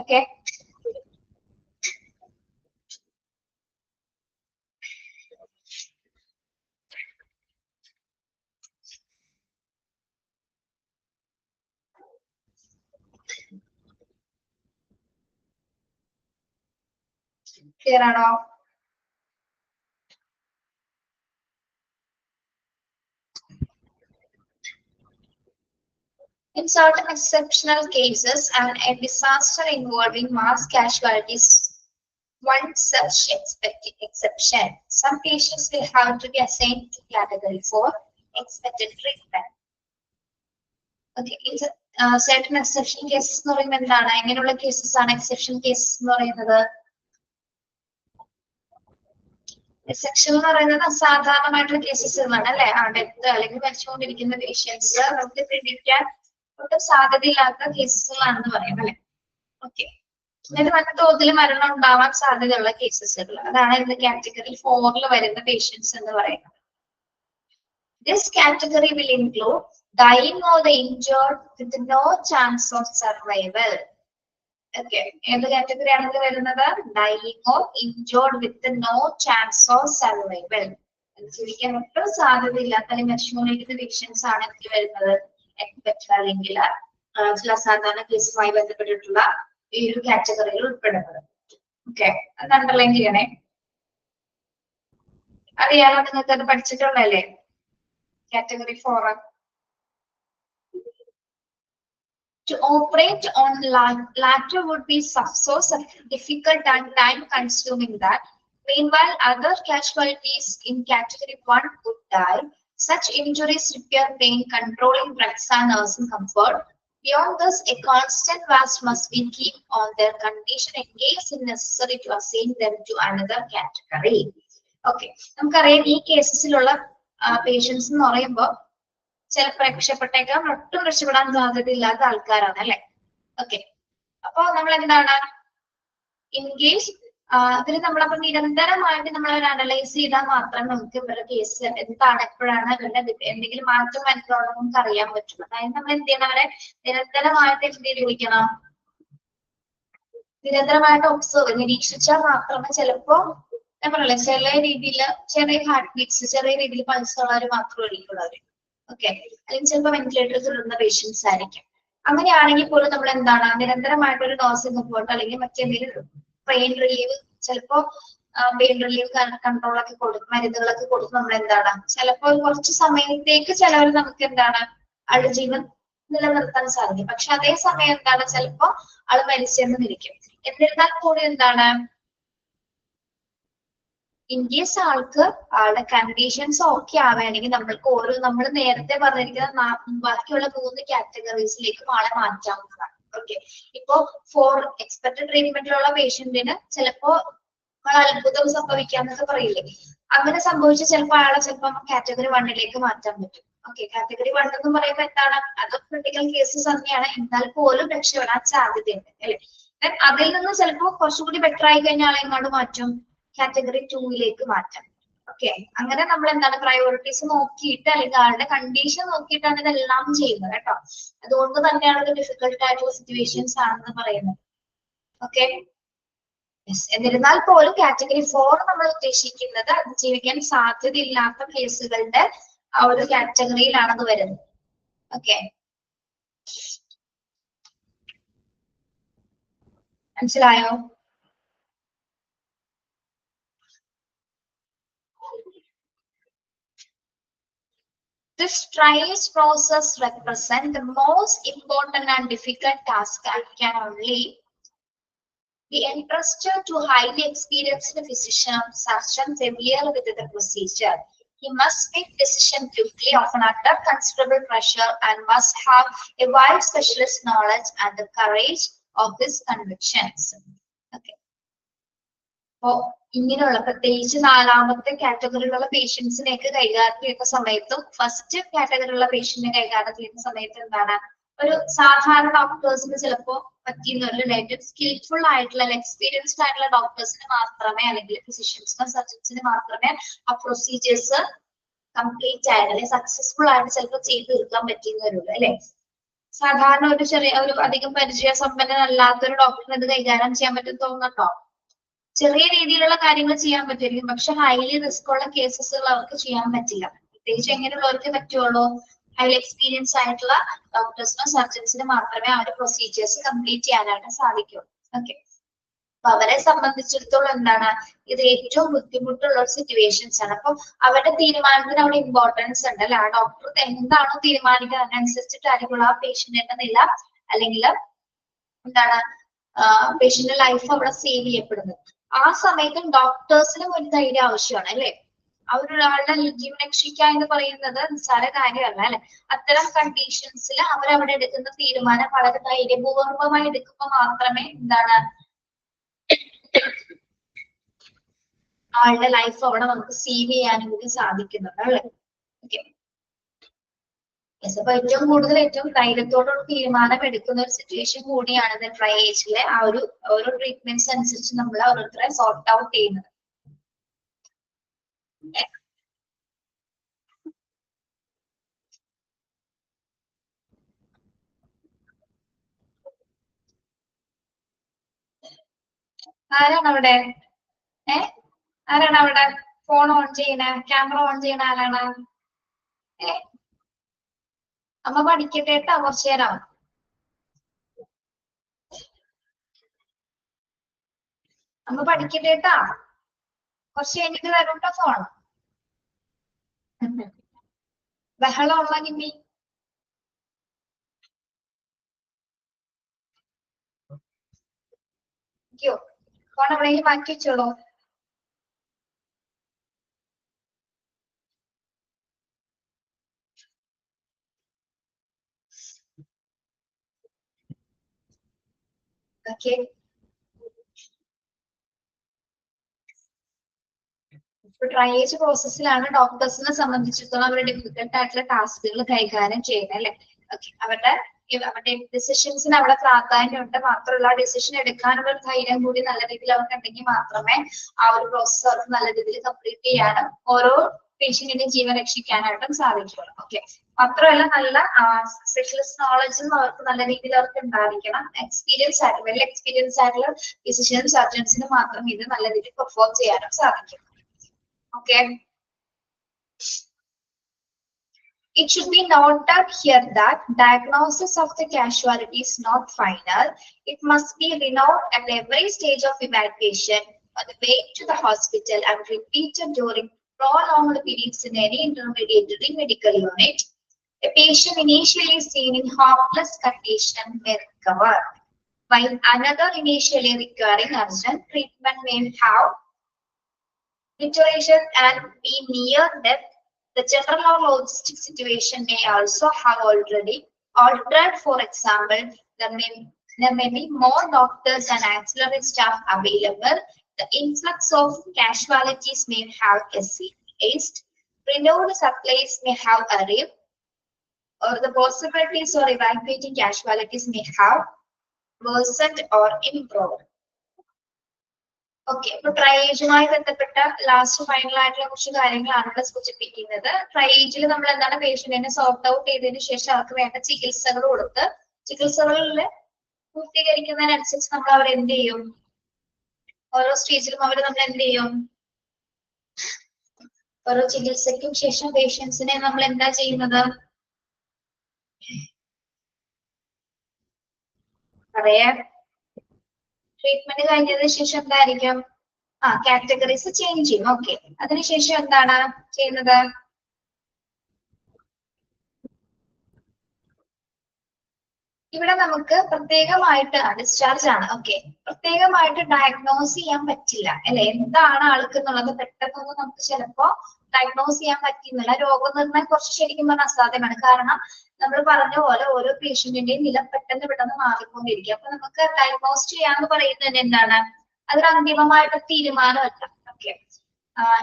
ഓക്കെ, ക്ലിയർ ആണോ? In certain exceptional cases and a disaster involving mass casualties, one such exception, some patients will have to be assigned to category 4 expected treatment. Okay, it's certain exception cases എന്ന് പറയുമ്പോൾ എന്താണ്, എങ്ങനെയുള്ള കേസസ് ആണ് എക്സെപ്ഷൻ കേസസ് എന്ന് പറയുന്നത്? എക്സെപ്ഷൻ എന്ന് പറയുന്നത് അസാധാരണമായിട്ടുള്ള കേസസുകളാണ് അല്ലെ, ഡെത്ത് അല്ലെങ്കിൽ മരിച്ചുകൊണ്ടിരിക്കുന്ന പേഷ്യൻസ് നമുക്ക് പ്രെഡിക്റ്റാൻ ഒട്ടും സാധ്യതയില്ലാത്ത കേസസുകളാണെന്ന് പറയാം അല്ലെ. ഓക്കെ, അതായത് വൻ തോതിൽ മരണം ഉണ്ടാവാൻ സാധ്യതയുള്ള കേസസുകൾ, അതാണ് ഇന്ന് കാറ്റഗറി 4ൽ വരുന്ന പേഷ്യൻസ് എന്ന് പറയുന്നത്. This category will include dying or the injured with no chance of survival. Okay, ഏത് കാറ്റഗറി ആണ് ഇത് വരുന്നത്? Dying or injured with no chance of survival. ജീവിക്കാൻ ഒട്ടും സാധ്യതയില്ലാത്ത അല്ലെങ്കിൽ മരിച്ചുകൊണ്ടിരിക്കുന്ന പേഷ്യൻസ് ആണ് ഇതിൽ വരുന്നത്. എക്സ്പെക്ടഡ് അല്ലെങ്കിൽ ചില അസാധാരണ കേസുമായി ബന്ധപ്പെട്ടിട്ടുള്ള ഈ ഒരു കാറ്റഗറിയിൽ ഉൾപ്പെടുന്നത്. ഓക്കെ, അത് അണ്ടർലൈൻ ചെയ്യണേ. അറിയാലോ, നിങ്ങൾക്ക് അത് പഠിച്ചിട്ടുള്ളതല്ലേ category 4. To operate on latter would be so difficult and time consuming that meanwhile other casualties in category 1 would die. Such injuries require pain controlling drugs and nursing comfort. Beyond this, a constant watch must be kept on their condition in case it necessary to assign them to another category. Okay, നമുക്കറിയാം ഈ കേസസിലുള്ള പേഷ്യൻസ് എന്ന് പറയുമ്പോൾ ചിലപ്പോൾ രക്ഷപ്പെട്ടേക്കാം, ഒട്ടും രക്ഷപ്പെടാൻ സാധ്യതയില്ലാത്ത ആൾക്കാരാണ് അല്ലെ. ഓക്കെ, അപ്പൊ നമ്മൾ എന്താണ് ഇൻ കേസ് ഇതിൽ നമ്മളപ്പോ നിരന്തരമായിട്ട് നമ്മൾ അനലൈസ് ചെയ്താൽ മാത്രമേ നമുക്ക് ഇവരുടെ കേസ് എന്താണ് എപ്പോഴാണ് ഇവരുടെ എന്തെങ്കിലും മാറ്റം വരുന്നതോ നമുക്ക് അറിയാൻ പറ്റുള്ളൂ. അതായത് നമ്മൾ എന്ത് ചെയ്യണം, അവരെ നിരന്തരമായിട്ട് എന്ത് ചെയ്ത് വിളിക്കണം, നിരന്തരമായിട്ട് ഒബ്സർവ് നിരീക്ഷിച്ചാൽ മാത്രമേ ചിലപ്പോ ഞാൻ പറയല്ലേ ചില രീതിയിൽ ചെറിയ ഹാർട്ട് ബീറ്റ്സ് ചെറിയ രീതിയിൽ പൾസ് ഉള്ളവർ മാത്രമേ ഒഴിക്കുള്ളൂ അവര്. ഓക്കെ, അല്ലെങ്കിൽ ചിലപ്പോൾ വെന്റിലേറ്ററിൽ തുടരുന്ന പേഷ്യൻസ് ആയിരിക്കും. അങ്ങനെയാണെങ്കിൽ പോലും നമ്മൾ എന്താണ് നിരന്തരമായിട്ട് ഒരു ഡോസിങ് സപ്പോർട്ട് അല്ലെങ്കിൽ മറ്റെന്തെങ്കിലും പെയിൻ റിലീവ്, ചിലപ്പോ പെയിൻ റിലീവ് കൺട്രോൾ ഒക്കെ കൊടുക്കും, മരുന്നുകളൊക്കെ കൊടുക്കും. നമ്മൾ എന്താണ് ചിലപ്പോൾ കുറച്ച് സമയത്തേക്ക് ചിലവർ നമുക്ക് എന്താണ് ആളുടെ ജീവൻ നിലനിർത്താൻ സാധിക്കും. പക്ഷെ അതേ സമയം എന്താണ് ചിലപ്പോ ആള് മരിച്ചെന്നിരിക്കും. എന്നിരുന്നാൽ കൂടി എന്താണ് ഇൻ കേസ് ആൾക്ക് ആളുടെ കണ്ടീഷൻസ് ഓക്കെ ആവുകയാണെങ്കിൽ നമ്മൾക്ക് ഓരോ നമ്മൾ നേരത്തെ പറഞ്ഞിരിക്കുന്ന ബാക്കിയുള്ള 3 കാറ്റഗറീസിലേക്കും ആളെ മാറ്റാവുന്നതാണ്. ഓക്കെ, ഇപ്പോ ഫോർ എക്സ്പെക്ടഡ് ട്രീറ്റ്മെന്റിലുള്ള പേഷ്യന്റിന് ചിലപ്പോ അത്ഭുതം സംഭവിക്കാന്നൊക്കെ പറയില്ലേ, അങ്ങനെ സംഭവിച്ച ചിലപ്പോൾ ആളെ ചിലപ്പോൾ കാറ്റഗറി 1ലേക്ക് മാറ്റാൻ പറ്റും. ഓക്കെ, കാറ്റഗറി 1 എന്ന് പറയുമ്പോൾ എന്താണ്, അത് ക്രിട്ടിക്കൽ കേസസ് തന്നെയാണ്, എന്നാൽ പോലും രക്ഷപ്പെടാൻ സാധ്യതയുണ്ട് അല്ലെ. അതിൽ നിന്ന് ചിലപ്പോൾ കുറച്ചുകൂടി ബെറ്റർ ആയി കഴിഞ്ഞാൽ എങ്ങോട്ട് മാറ്റും, കാറ്റഗറി 2ലേക്ക് മാറ്റാം. ഓക്കെ, അങ്ങനെ നമ്മൾ എന്താണ് പ്രയോറിറ്റീസ് നോക്കിയിട്ട് അല്ലെങ്കിൽ ആളുടെ കണ്ടീഷൻ നോക്കിയിട്ടാണ് ഇതെല്ലാം ചെയ്യുന്നത് കേട്ടോ. അതുകൊണ്ട് തന്നെയാണ് ഇത് ഡിഫിക്കൽട്ട് ആയിട്ടുള്ള സിറ്റുവേഷൻസ് ആണെന്ന് പറയുന്നത്. ഓക്കെ, എന്നിരുന്നാൽ പോലും കാറ്റഗറി 4 നമ്മൾ ഉദ്ദേശിക്കുന്നത് ജീവിക്കാൻ സാധ്യതയില്ലാത്ത കേസുകളുടെ ആ ഒരു കാറ്റഗറിയിലാണെന്ന് വരുന്നത്. ഓക്കെ, മനസ്സിലായോ? This triage process represents the most important and difficult task and can only be entrusted to highly experienced physician or surgeon familiar with the procedure. He must make decisions quickly, often under considerable pressure, and must have a wide specialist knowledge and the courage of his convictions. Okay. അപ്പോ ഇങ്ങനെയുള്ള പ്രത്യേകിച്ച് 4ാമത്തെ കാറ്റഗറിയിലുള്ള പേഷ്യൻസിനെയൊക്കെ കൈകാര്യം ചെയ്യുന്ന സമയത്തും ഫസ്റ്റ് കാറ്റഗറിയിലുള്ള പേഷ്യന്റിനെ കൈകാര്യം ചെയ്യുന്ന സമയത്ത് എന്താണ് ഒരു സാധാരണ ഡോക്ടേഴ്സിന് ചിലപ്പോ പറ്റിയെന്ന് സ്കിൽഫുൾ ആയിട്ടുള്ള എക്സ്പീരിയൻസ്ഡ് ആയിട്ടുള്ള ഡോക്ടേഴ്സിന് മാത്രമേ അല്ലെങ്കിൽ ഫിസിഷ്യൻസിനോ സർജൻസിന് മാത്രമേ ആ പ്രൊസീജിയേഴ്സ് കംപ്ലീറ്റ് ആയിട്ട് അല്ലെങ്കിൽ സക്സസ്ഫുൾ ആയിട്ട് ചിലപ്പോൾ ചെയ്ത് തീർക്കാൻ പറ്റിയെന്ന് വരുള്ളൂ അല്ലെ. സാധാരണ ഒരു ചെറിയ ഒരു അധികം പരിചയസമ്പന്നനല്ലാത്തൊരു ഡോക്ടറിന് ഇത് കൈകാര്യം ചെയ്യാൻ പറ്റും തോന്നുന്നുണ്ടോ? ചെറിയ രീതിയിലുള്ള കാര്യങ്ങൾ ചെയ്യാൻ പറ്റുമായിരിക്കും, പക്ഷെ ഹൈലി റിസ്ക് ഉള്ള കേസസുകൾ അവർക്ക് ചെയ്യാൻ പറ്റില്ല. പ്രത്യേകിച്ച് എങ്ങനെയുള്ളവർക്ക് പറ്റുള്ളൂ, ഹൈലി എക്സ്പീരിയൻസ് ആയിട്ടുള്ള ഡോക്ടേഴ്സിനോ സർജൻസിനോ മാത്രമേ ആ ഒരു പ്രൊസീജിയേഴ്സ് കംപ്ലീറ്റ് ചെയ്യാനായിട്ട് സാധിക്കുള്ളൂ. ഓക്കെ, അപ്പൊ അവരെ സംബന്ധിച്ചിടത്തോളം എന്താണ് ഇത് ഏറ്റവും ബുദ്ധിമുട്ടുള്ള ഒരു സിറ്റുവേഷൻസ് ആണ്. അപ്പൊ അവരുടെ തീരുമാനത്തിന് അവിടെ ഇമ്പോർട്ടൻസ് ഉണ്ട് അല്ലെ. ആ ഡോക്ടർ എന്താണോ തീരുമാനിക്കുന്നത് അതിനനുസരിച്ചിട്ടായിരിക്കും ആ പേഷ്യന്റിന്റെ നില അല്ലെങ്കിൽ എന്താണ് പേഷ്യന്റ് ലൈഫ് അവിടെ സേവ് ചെയ്യപ്പെടുന്നത്. ആ സമയത്തും ഡോക്ടേഴ്സിനും ഒരു ധൈര്യം ആവശ്യമാണ് അല്ലെ. അവരൊരാളുടെ ജീവൻ രക്ഷിക്കുക എന്ന് പറയുന്നത് നിസ്സാര കാര്യമല്ല അല്ലെ. അത്തരം കണ്ടീഷൻസിൽ അവരവിടെ എടുക്കുന്ന തീരുമാനം വളരെ ധൈര്യപൂർവമായി എടുക്കുമ്പോൾ മാത്രമേ എന്താണ് ആളുടെ ലൈഫ് അവിടെ നമുക്ക് സേവ് ചെയ്യാനും കൂടി സാധിക്കുന്നുണ്ട് അല്ലെ. ഓക്കെ, അപ്പൊ ഏറ്റവും കൂടുതൽ ഏറ്റവും ധൈര്യത്തോടുള്ള തീരുമാനം എടുക്കുന്ന ഒരു സിറ്റുവേഷൻ കൂടിയാണ് ട്രയേജിലെ ആ ഒരു ഓരോ ട്രീറ്റ്മെന്റ്സ് അനുസരിച്ച് നമ്മൾ ഓരോരുത്തരെ സോർട്ട് ഔട്ട് ചെയ്യുന്നത്. ആരാണ് അവിടെ ആരാണ് അവിടെ ഫോൺ ഓൺ ചെയ്യണ ക്യാമറ ഓൺ ചെയ്യണ ആരാണ്? അമ്മ പഠിക്കട്ടെ കേട്ടോ കുറച്ചു നേരം. അമ്മ പഠിക്കട്ടെ കേട്ടാ, കുറച്ച് കഴിഞ്ഞിട്ട് വരൂട്ടോ ഫോൺ. ബഹളമുള്ള നിമ്മി. ഫോൺ എവിടെയെങ്കിലും മാറ്റി വെച്ചോളൂ. ഓക്കെ. ട്രയേജ് പ്രോസസ്സിലാണ് ഡോക്ടേഴ്സിനെ സംബന്ധിച്ചിടത്തോളം അവരുടെ ഡിഫിക്കൽട്ട് ആയിട്ടുള്ള ടാസ്കുകൾ കൈകാര്യം ചെയ്യുന്നത് അല്ലെ. ഓക്കെ, അവരുടെ ഡിസിഷൻസിന് അവിടെ പ്രാധാന്യമുണ്ട്. മാത്രമല്ല ഡിസിഷൻ എടുക്കാനുള്ള ഒരു ധൈര്യം കൂടി നല്ല രീതിയിൽ അവർക്ക് ഉണ്ടെങ്കിൽ മാത്രമേ ആ ഒരു പ്രോസസ്സ് അവർക്ക് നല്ല രീതിയിൽ കംപ്ലീറ്റ് ചെയ്യാനും ഓരോ പേഷ്യന്റിന്റെ ജീവൻ രക്ഷിക്കാനായിട്ടും സാധിക്കുള്ളൂ. ഓക്കെ, മാത്രമല്ല നല്ല സ്പെഷ്യലിസ്റ്റ് നോളജും അവർക്ക് നല്ല രീതിയിൽ അവർക്ക് ഉണ്ടായിരിക്കണം. എക്സ്പീരിയൻസ് ആയിട്ട് വെൽ എക്സ്പീരിയൻസ് ആയിട്ടുള്ള ഫിസിഷ്യൻ സർജൻസിന് മാത്രം ഇത് നല്ല രീതിയിൽ പെർഫോം ചെയ്യാനും സാധിക്കും. Okay. It should be noted here that diagnosis of the casualty is not final. It must be renowned at every stage of evacuation, on the way to the hospital, and repeated during prolonged periods in any intermediary medical unit. A patient initially seen in hopeless condition may recover, while another initially requiring urgent treatment may have deterioration and be near death. The general or logistic situation may also have already altered. For example, there may be more doctors and auxiliary staff available. The influx of casualties may have ceased. Renewed supplies may have arrived, or the possibilities of evacuating casualties may have worsened or improved. Okay, ഇപ്പൊ ട്രയേജുമായി ബന്ധപ്പെട്ട ലാസ്റ്റ് ഫൈനൽ ആയിട്ടുള്ള കുറച്ച് കാര്യങ്ങളാണ് ഇവിടെ സൂചിപ്പിക്കുന്നത്. ട്രയേജിൽ നമ്മൾ എന്താണ് പേഷ്യന്റിനെ സോർട്ട് ഔട്ട് ചെയ്തതിനു ശേഷം അവർക്ക് വേണ്ട ചികിത്സകൾ കൊടുത്ത് ചികിത്സകളിൽ പൂർത്തീകരിക്കുന്നതിനനുസരിച്ച് നമ്മൾ അവർ എന്ത് ചെയ്യും, ഓരോ സ്റ്റേജിലും അവർ നമ്മൾ എന്ത് ചെയ്യും, ഓരോ ചികിത്സയ്ക്കും ശേഷം പേഷ്യൻസിനെ നമ്മൾ എന്താ ചെയ്യുന്നത്, പറയാ ട്രീറ്റ്മെന്റ് കഴിഞ്ഞതിന് ശേഷം എന്തായിരിക്കും, കാറ്റഗറീസ് ചേഞ്ച് ചെയ്യും. ഓക്കെ, അതിനുശേഷം എന്താണ് ചെയ്യുന്നത്, ഇവിടെ നമുക്ക് പ്രത്യേകമായിട്ട് ഡിസ്ചാർജ് ആണ്. ഓക്കെ, പ്രത്യേകമായിട്ട് ഡയഗ്നോസ് ചെയ്യാൻ പറ്റില്ല അല്ലെ, എന്താണ് ആൾക്ക് എന്നുള്ളത് പെട്ടെന്നൊന്നും നമുക്ക് ചിലപ്പോ ഡയഗ്നോസ് ചെയ്യാൻ പറ്റുന്നില്ല. രോഗനിർണയം കുറച്ച് ശരിക്കും പറഞ്ഞാൽ അസാധ്യമാണ്. കാരണം നമ്മൾ പറഞ്ഞ പോലെ ഓരോ പേഷ്യന്റിന്റെയും നില പെട്ടെന്ന് മാറിക്കൊണ്ടിരിക്കും. അപ്പൊ നമുക്ക് ഡയഗ്നോസ് ചെയ്യാന്ന് പറയുന്നത് എന്താണ്, അതൊരു അന്തിമമായിട്ട് തീരുമാനമല്ല. Okay,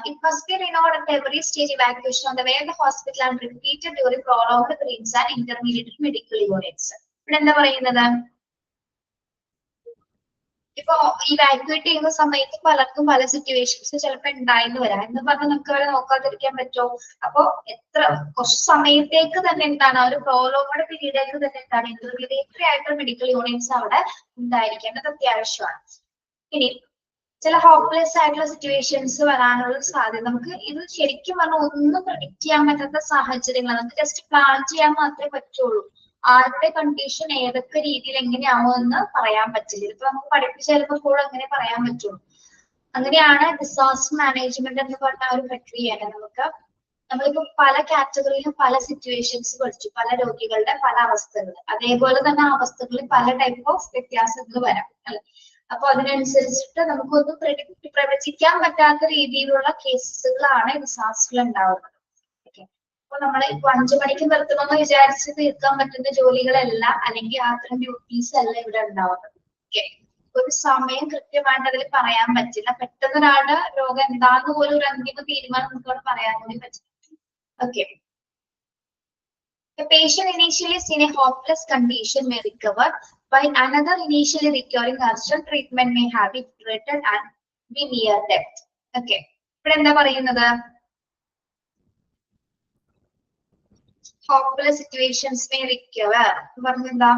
it must be renowned at every stage evacuation on the way of the hospital and repeated during prolonged periods and intermediate medical units. ഇവിടെ എന്താ പറയുന്നത്, ഇപ്പൊ ഇവാക്യുവേറ്റ് ചെയ്യുന്ന സമയത്ത് പലർക്കും പല സിറ്റുവേഷൻസ് ചിലപ്പോൾ ഉണ്ടായെന്ന് വരാം. എന്ന് പറഞ്ഞാൽ നമുക്ക് അവരെ നോക്കാതിരിക്കാൻ പറ്റുമോ? അപ്പൊ എത്ര കുറച്ച് സമയത്തേക്ക് തന്നെ എന്താണ്, ഒരു പ്രോലോങ്ങഡ് പീരീഡിലേക്ക് തന്നെ എന്താണ് ഇന്റർമീഡിയറ്ററി ആയിട്ടുള്ള മെഡിക്കൽ യൂണിറ്റ്സ് അവിടെ ഉണ്ടായിരിക്കേണ്ടത് അത്യാവശ്യമാണ്. ഇനി ചില ഹോപ്പ്ലെസ് ആയിട്ടുള്ള സിറ്റുവേഷൻസ് വരാനുള്ള സാധ്യത, നമുക്ക് ഇത് ശരിക്കും പറഞ്ഞാൽ ഒന്നും പ്രെഡിക്റ്റ് ചെയ്യാൻ പറ്റാത്ത സാഹചര്യങ്ങൾ, നമുക്ക് ജസ്റ്റ് പ്ലാൻ ചെയ്യാൻ മാത്രമേ പറ്റുള്ളൂ. ആരുടെ കണ്ടീഷൻ ഏതൊക്കെ രീതിയിൽ എങ്ങനെയാവോ എന്ന് പറയാൻ പറ്റില്ല. ഇപ്പൊ നമുക്ക് പഠിപ്പിച്ചെടുക്കുമ്പോൾ കൂടെ അങ്ങനെ പറയാൻ പറ്റുള്ളൂ. അങ്ങനെയാണ് ഡിസാസ്റ്റർ മാനേജ്മെന്റ് എന്ന് പറഞ്ഞ ഒരു പ്രക്രിയയാണ്. നമ്മളിപ്പോ പല കാറ്റഗറിയിലും പല സിറ്റുവേഷൻസ് പഠിച്ചു, പല രോഗികളുടെ പല അവസ്ഥകൾ, അതേപോലെ തന്നെ അവസ്ഥകളിൽ പല ടൈപ്പ് ഓഫ് വ്യത്യാസങ്ങൾ വരാം അല്ലെ. അപ്പൊ അതിനനുസരിച്ചിട്ട് നമുക്കൊന്നും പ്രവചിക്കാൻ പറ്റാത്ത രീതിയിലുള്ള കേസുകളാണ് ഡിസാസ്റ്ററിൽ ഉണ്ടാവുന്നത്. അപ്പൊ നമ്മൾ ഇപ്പൊ 5 മണിക്ക് നിർത്തണമെന്ന് വിചാരിച്ച് തീർക്കാൻ പറ്റുന്ന ജോലികളല്ല, അല്ലെങ്കിൽ അത്തരം ഡ്യൂട്ടീസ് അല്ല ഇവിടെ ഉണ്ടാവുന്നത്. ഓക്കെ, ഒരു സമയം കൃത്യമായിട്ട് അതിൽ പറയാൻ പറ്റില്ല. പെട്ടെന്ന് ഒരാളുടെ രോഗം എന്താന്ന് പോലും ഒരു അന്തിമ തീരുമാനം നമുക്ക് അവിടെ പറയാൻ കൂടി പറ്റില്ല. Okay, a patient initially in a hopeless condition may recover, while another initially requiring urgent treatment may have it treated and be near death. Okay, ഇവിടെ എന്താ പറയുന്നത്, hopeless situations may recover പറഞ്ഞെന്താ,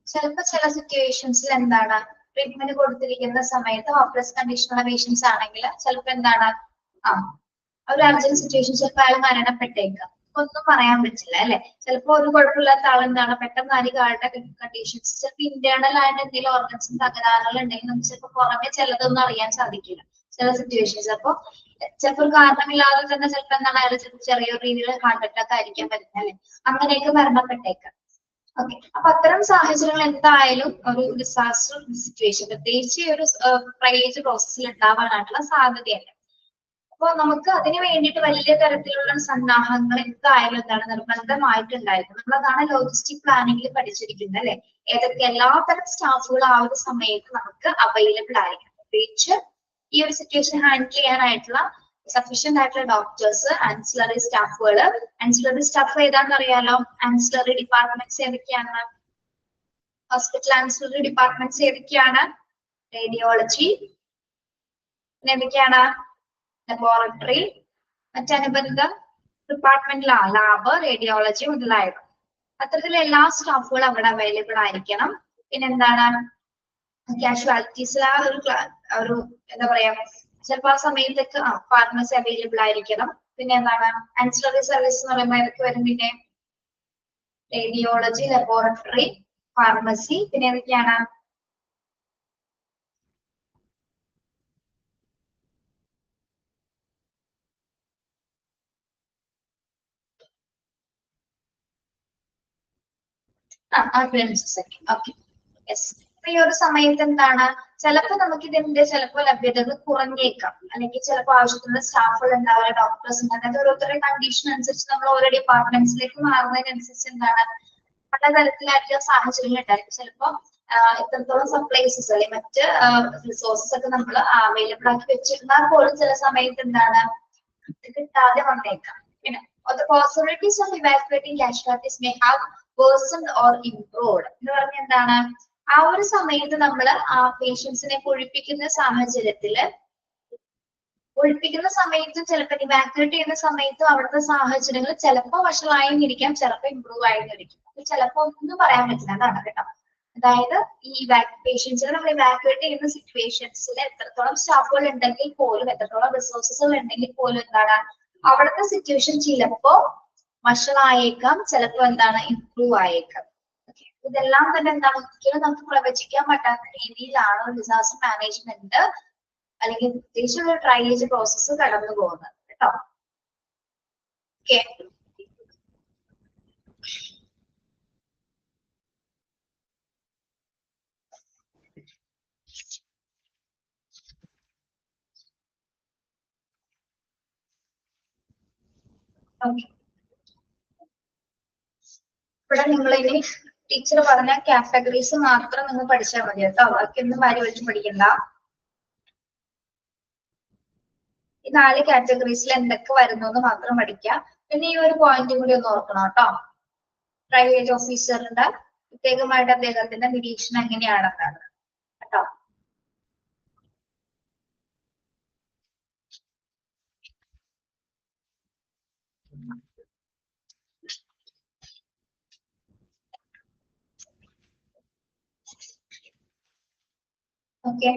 ചിലപ്പോ ചില സിറ്റുവേഷൻസിൽ എന്താണ് ട്രീറ്റ്മെന്റ് കൊടുത്തിരിക്കുന്ന സമയത്ത് ഹോപ്ലെസ് കണ്ടീഷനുള്ള പേഷ്യൻസ് ആണെങ്കിൽ ചിലപ്പോ എന്താണ് ഒരു അർജന്റ് സിറ്റുവേഷൻ, ചിലപ്പോൾ അയാൾ മരണപ്പെട്ടേക്കാം. ഒന്നും പറയാൻ പറ്റില്ല അല്ലെ. ചിലപ്പോ ഒരു കുഴപ്പമില്ലാത്ത ആളെന്താണ് പെട്ടെന്ന് അധികം ആളുടെ കണ്ടീഷൻസ്, ചിലപ്പോൾ ഇന്റേണൽ ആയിട്ട് എന്തെങ്കിലും ഓർഗൻസിന് തകരാറുകൾ ഉണ്ടെങ്കിൽ നമുക്ക് ചിലപ്പോൾ പുറമെ ചിലതൊന്നും അറിയാൻ സാധിക്കില്ല ചില സിറ്റുവേഷൻസ്. അപ്പൊ ചിലപ്പോൾ ഒരു കാരണമില്ലാതെ തന്നെ ചിലപ്പോൾ എന്താണ് അയാൾ ചെറിയൊരു രീതിയിൽ ഹാർട്ട് അറ്റാക്ക് ആയിരിക്കാൻ പറ്റുന്നത് അല്ലെ, അങ്ങനെയൊക്കെ മരണപ്പെട്ടേക്കാം. ഓക്കെ, അപ്പൊ അത്തരം സാഹചര്യങ്ങൾ എന്തായാലും ഒരു ഡിസാസ്റ്റർ സിറ്റുവേഷൻ, പ്രത്യേകിച്ച് ഒരു ട്രയേജ് പ്രോസസ്സിൽ ഉണ്ടാവാനായിട്ടുള്ള സാധ്യതയല്ല. അപ്പോൾ നമുക്ക് അതിന് വേണ്ടിയിട്ട് വലിയ തരത്തിലുള്ള സന്നാഹങ്ങൾ എന്തായാലും എന്താണ് നിർബന്ധമായിട്ടുണ്ടായിരുന്നു. നമ്മളതാണ് ലോജിസ്റ്റിക് പ്ലാനിങ്ങിൽ പഠിച്ചിരിക്കുന്നത് അല്ലെ. ഏതൊക്കെ എല്ലാത്തരം സ്റ്റാഫുകൾ ആ ഒരു സമയത്ത് നമുക്ക് അവൈലബിൾ ആയിരിക്കും. പ്രത്യേകിച്ച് ഈ ഒരു സിറ്റുവേഷൻ ഹാൻഡിൽ ചെയ്യാനായിട്ടുള്ള സഫീഷ്യന്റ് ആയിട്ടുള്ള ഡോക്ടേഴ്സ്, ആൻസിലറി സ്റ്റാഫുകൾ. ആൻസിലറി സ്റ്റാഫ് ഏതാണെന്ന് അറിയാലോ. ആൻസിലറി ഡിപ്പാർട്ട്മെന്റ്സ് ഏതൊക്കെയാണ്? ഹോസ്പിറ്റൽ ആൻസിലറി ഡിപ്പാർട്ട്മെന്റ്സ് ഏതൊക്കെയാണ്? റേഡിയോളജി, പിന്നെ ഏതൊക്കെയാണ്? ലബോറട്ടറി, മറ്റനുബന്ധ ഡിപ്പാർട്ട്മെന്റിലാണ് ലാബ്, റേഡിയോളജി മുതലായവ. അത്തരത്തിലുള്ള എല്ലാ സ്റ്റാഫുകളും അവിടെ അവൈലബിൾ ആയിരിക്കണം. പിന്നെന്താണ്? കാഷ്വാലിറ്റീസിൽ ആ ഒരു എന്താ പറയാ, ചിലപ്പോൾ ആ സമയത്തൊക്കെ ഫാർമസി അവൈലബിൾ ആയിരിക്കണം. പിന്നെ എന്താണ്? ആൻസിലറി സർവീസ് എന്ന് പറയുമ്പോൾ ഏതൊക്കെ വരും? പിന്നെ റേഡിയോളജി, ലബോറട്ടറി, ഫാർമസി, പിന്നെ ഏതൊക്കെയാണ്? Okay, yes. ഈ ഒരു സമയത്ത് എന്താണ്, ചിലപ്പോൾ നമുക്ക് ഇതിന്റെ ചിലപ്പോൾ ലഭ്യതകൾ കുറഞ്ഞേക്കാം, അല്ലെങ്കിൽ ചിലപ്പോൾ ആവശ്യത്തിനുള്ള സ്റ്റാഫുകൾ ഉണ്ടാവില്ല, ഡോക്ടേഴ്സ് ഉണ്ട്. അതായത് ഓരോരുത്തരുടെ കണ്ടീഷൻ അനുസരിച്ച് നമ്മൾ ഓരോ ഡിപ്പാർട്ട്മെന്റ്സിലേക്ക് മാറുന്നതിനനുസരിച്ച് എന്താണ് പലതരത്തിലായിട്ടുള്ള സാഹചര്യങ്ങൾ ഉണ്ടായിരിക്കും. ചിലപ്പോൾ ഇത്രത്തോളം സപ്ലൈസസ് അല്ലെങ്കിൽ മറ്റ് റിസോഴ്സസ് ഒക്കെ നമ്മൾ അവൈലബിൾ ആക്കി വെച്ചിരുന്നാൽ പോലും ചില സമയത്ത് എന്താണ് കിട്ടാതെ വന്നേക്കാം. പിന്നെ the possibilities of evacuating casualties may have worsened or improved എന്ന് പറഞ്ഞ എന്താണ്, ആ ഒരു സമയത്ത് നമ്മൾ ആ പേഷ്യൻസിനെ ഒഴിപ്പിക്കുന്ന സമയത്തും ചിലപ്പോൾ ഇവാക്യുവേറ്റ് ചെയ്യുന്ന സമയത്തും അവിടുത്തെ സാഹചര്യങ്ങൾ ചിലപ്പോൾ വഷളായിരിക്കാം, ചിലപ്പോൾ ഇമ്പ്രൂവ് ആയിരിക്കും. അപ്പൊ ചിലപ്പോൾ ഒന്നും പറയാൻ പറ്റില്ല, അതാണ് കേട്ടോ. അതായത് ഈ പേഷ്യൻസിനെ നമ്മൾ ഇവാക്യുവേറ്റ് ചെയ്യുന്ന സിറ്റുവേഷൻസിൽ എത്രത്തോളം സ്റ്റാഫുകൾ ഉണ്ടെങ്കിൽ പോലും, എത്രത്തോളം റിസോഴ്സസുകൾ ഉണ്ടെങ്കിൽ പോലും എന്താണ് അവിടുത്തെ സിറ്റുവേഷൻ ചിലപ്പോ വഷളായേക്കാം, ചിലപ്പോ എന്താണ് ഇംപ്രൂവ് ആയേക്കാം. ഇതെല്ലാം തന്നെ എന്താണ് ഒരിക്കലും നമുക്ക് പ്രവചിക്കാൻ പറ്റാത്ത രീതിയിലാണ് ഡിസാസ്റ്റർ മാനേജ്മെന്റ് അല്ലെങ്കിൽ പ്രത്യേകിച്ച് ഒരു ട്രയലേജ് പ്രോസസ്സ് കടന്നു പോകുന്നത് കേട്ടോ. ഓക്കെ, ഇവിടെ നിങ്ങൾ ഇനി ടീച്ചർ പറഞ്ഞ കാറ്റഗറീസ് മാത്രം നിങ്ങൾ പഠിച്ചാൽ മതി കേട്ടോ, ബാക്കിയൊന്നും വാരി വലിച്ച് പഠിക്കണ്ട. ഈ 4 കാറ്റഗറീസിൽ എന്തൊക്കെ വരുന്നു എന്ന് മാത്രം പഠിക്കാം. പിന്നെ ഈ ഒരു പോയിന്റ് കൂടി ഒന്ന് ഓർക്കണം കേട്ടോ. ട്രയലേജ് ഓഫീസറിന്റെ പ്രത്യേകമായിട്ട് അദ്ദേഹത്തിന്റെ നിരീക്ഷണം എങ്ങനെയാണെന്നാണ് കേട്ടോ. ഓക്കെ,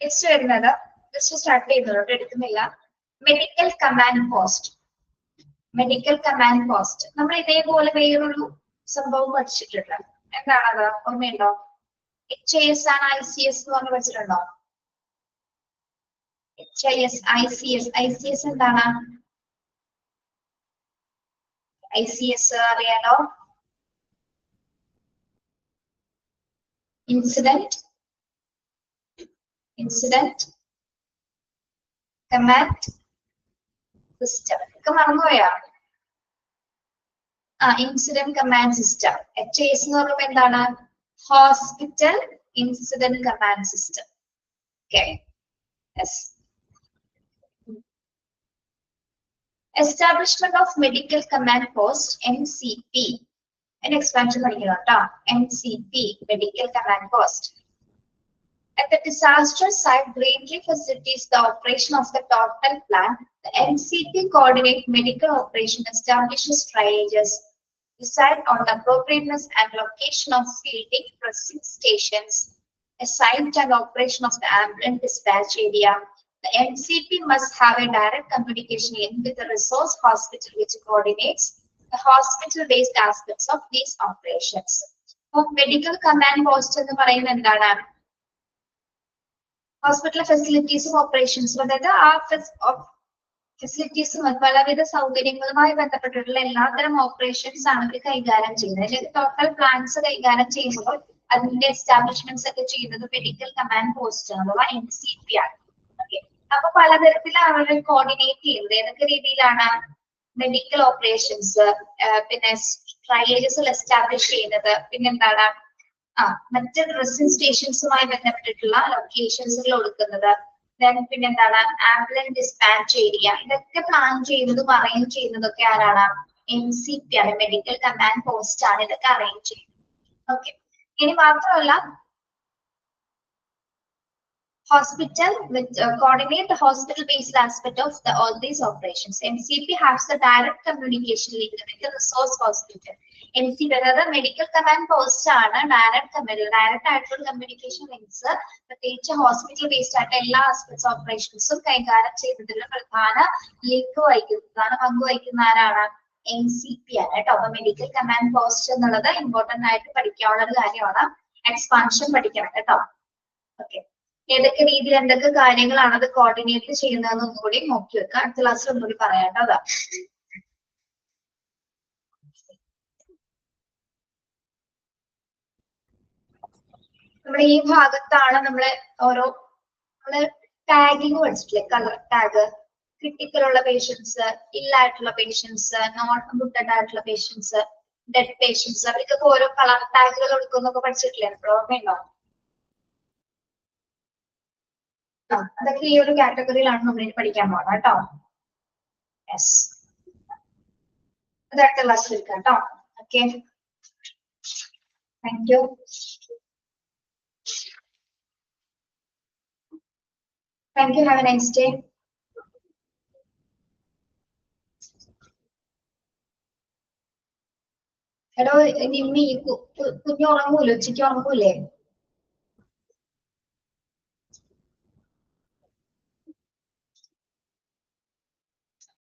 നെക്സ്റ്റ് വരുന്നത് ജസ്റ്റ് സ്റ്റാർട്ട് ചെയ്തോട്ടെ, എടുക്കുന്നില്ല. Medical command post. Medical command post നമ്മൾ ഇതേപോലെ വേറൊരു സംഭവം പഠിച്ചിട്ടുണ്ട്. എന്താണത് ഓർമ്മയുണ്ടോ? HIS ആണ് ICS എന്ന് പറഞ്ഞ് പഠിച്ചിട്ടുണ്ടോ? HIS, ICS. ICS എന്താണ്? ICS അറിയാലോ, ഇൻസിഡന്റ് കമാൻഡ് സിസ്റ്റം. ഒക്കെ മറന്നുപോയാ? Incident command system. HIS എന്ന് പറയുമ്പോൾ എന്താണ്? Hospital incident command system. Okay, yes. Establishment of Medical Command Post, MCP. An expansion പഠിക്കണം കേട്ടോ. MCP, Medical Command Post. At the disaster site greatly facilitates the operation of the total plan. The MCP coordinate medical operation, establishes triages, decide on the appropriateness and location of fielding pressing stations, assigned and operation of the ambulance dispatch area. The MCP must have a direct communication link with the resource hospital which coordinates the hospital-based aspects of these operations. Medical command post എന്ന് പറയുന്നത് എന്താണ്? ഹോസ്പിറ്റൽ ഫെസിലിറ്റീസും ഓപ്പറേഷൻസും, അതായത് ഫെസിലിറ്റീസും പലവിധ സൗകര്യങ്ങളുമായി ബന്ധപ്പെട്ടിട്ടുള്ള എല്ലാത്തരം ഓപ്പറേഷൻസ് ആണ് ഇവർ കൈകാര്യം ചെയ്യുന്നത്. ടോട്ടൽ പ്ലാൻസ് കൈകാര്യം ചെയ്യുമ്പോൾ അതിന്റെ എസ്റ്റാബ്ലിഷ്മെന്റ്സ് ഒക്കെ ചെയ്യുന്നത് മെഡിക്കൽ കമാൻഡ് പോസ്റ്റ് അഥവാ MCP ആണ്. ഓക്കെ, അപ്പൊ പലതരത്തിലാണ് അവർ കോർഡിനേറ്റ് ചെയ്യുന്നത്. ഏതൊക്കെ രീതിയിലാണ്? മെഡിക്കൽ ഓപ്പറേഷൻസ്, പിന്നെ ട്രയലേജസ് എസ്റ്റാബ്ലിഷ് ചെയ്യുന്നത്, പിന്നെന്താണ് മറ്റ് ഡ്രസ്സിംഗ് സ്റ്റേഷൻസുമായി ബന്ധപ്പെട്ടിട്ടുള്ള ലൊക്കേഷൻസുകൾ കൊടുക്കുന്നത്, പിന്നെന്താണ് ആംബുലൻസ് ഡിസ്പാച്ച് ഏരിയ, ഇതൊക്കെ പ്ലാൻ ചെയ്യുന്നതും അറേഞ്ച് ചെയ്യുന്നതൊക്കെ ആരാണ്? MCP ആണ്, മെഡിക്കൽ കമാൻഡ് പോസ്റ്റ് ആണ് ഇതൊക്കെ അറേഞ്ച് ചെയ്യുന്നത്. ഓക്കെ, ഇനി മാത്രമല്ല hospital with coordinate the hospital-based aspect of all these operations. MCP has the direct communication link with the resource hospital. MCP അതായത് മെഡിക്കൽ കമാൻഡ് പോസ്റ്റ് ആണ് ഡയറക്റ്റ് ആയിട്ടുള്ള കമ്മ്യൂണിക്കേഷൻ ലിങ്ക്സ് പ്രത്യേകിച്ച് ഹോസ്പിറ്റൽ ബേസ്ഡ് ആയിട്ട് എല്ലാ ആസ്പെക്ട്സ് ഓപ്പറേഷൻസും കൈകാര്യം ചെയ്യുന്നതിൽ പ്രധാന പങ്ക് വഹിക്കുന്ന ആരാണ്? MCP ആണ് കേട്ടോ. അപ്പൊ മെഡിക്കൽ കമാൻഡ് പോസ്റ്റ് എന്നുള്ളത് ഇമ്പോർട്ടന്റ് ആയിട്ട് പഠിക്കാനുള്ള ഒരു കാര്യമാണ്. എക്സ്പാൻഷൻ പഠിക്കണം കേട്ടോ. ഓക്കെ, ഏതൊക്കെ രീതിയിൽ എന്തൊക്കെ കാര്യങ്ങളാണ് അത് കോർഡിനേറ്റ് ചെയ്യുന്നതെന്ന് ഒന്നുകൂടി നോക്കി വെക്കുക. അടുത്ത ക്ലാസ്സിൽ ഒന്നുകൂടി പറയാട്ടോ. അതാ നമ്മുടെ ഈ ഭാഗത്താണ് നമ്മള് ടാഗിങ് പഠിച്ചിട്ടില്ലേ? കളർ ടാഗ്, ക്രിട്ടിക്കലുള്ള പേഷ്യൻസ്, ഇല്ലായിട്ടുള്ള പേഷ്യൻസ്, നോൺ അഡ്മിറ്റഡ് ആയിട്ടുള്ള പേഷ്യൻസ്, ഡെഡ് പേഷ്യൻസ്, അവർക്കൊക്കെ ഓരോ കളർ ടാഗുകൾ കൊടുക്കുന്നൊക്കെ പഠിച്ചിട്ടില്ലേ? ഓർമ്മയുണ്ടോ? അതൊക്കെ ഈ ഒരു കാറ്റഗറിയിലാണ് നമ്മൾ പഠിക്കാൻ പോകണം കേട്ടോ. യെസ്, അത് അടുത്ത ക്ലാസ്സിൽ എടുക്കാം കേട്ടോ. Okay, thank you. Thank you. Have a nice day. Hello, കുഞ്ഞു ഉറങ്ങൂലേ? ഉച്ചയ്ക്ക് ഉറങ്ങൂലേ?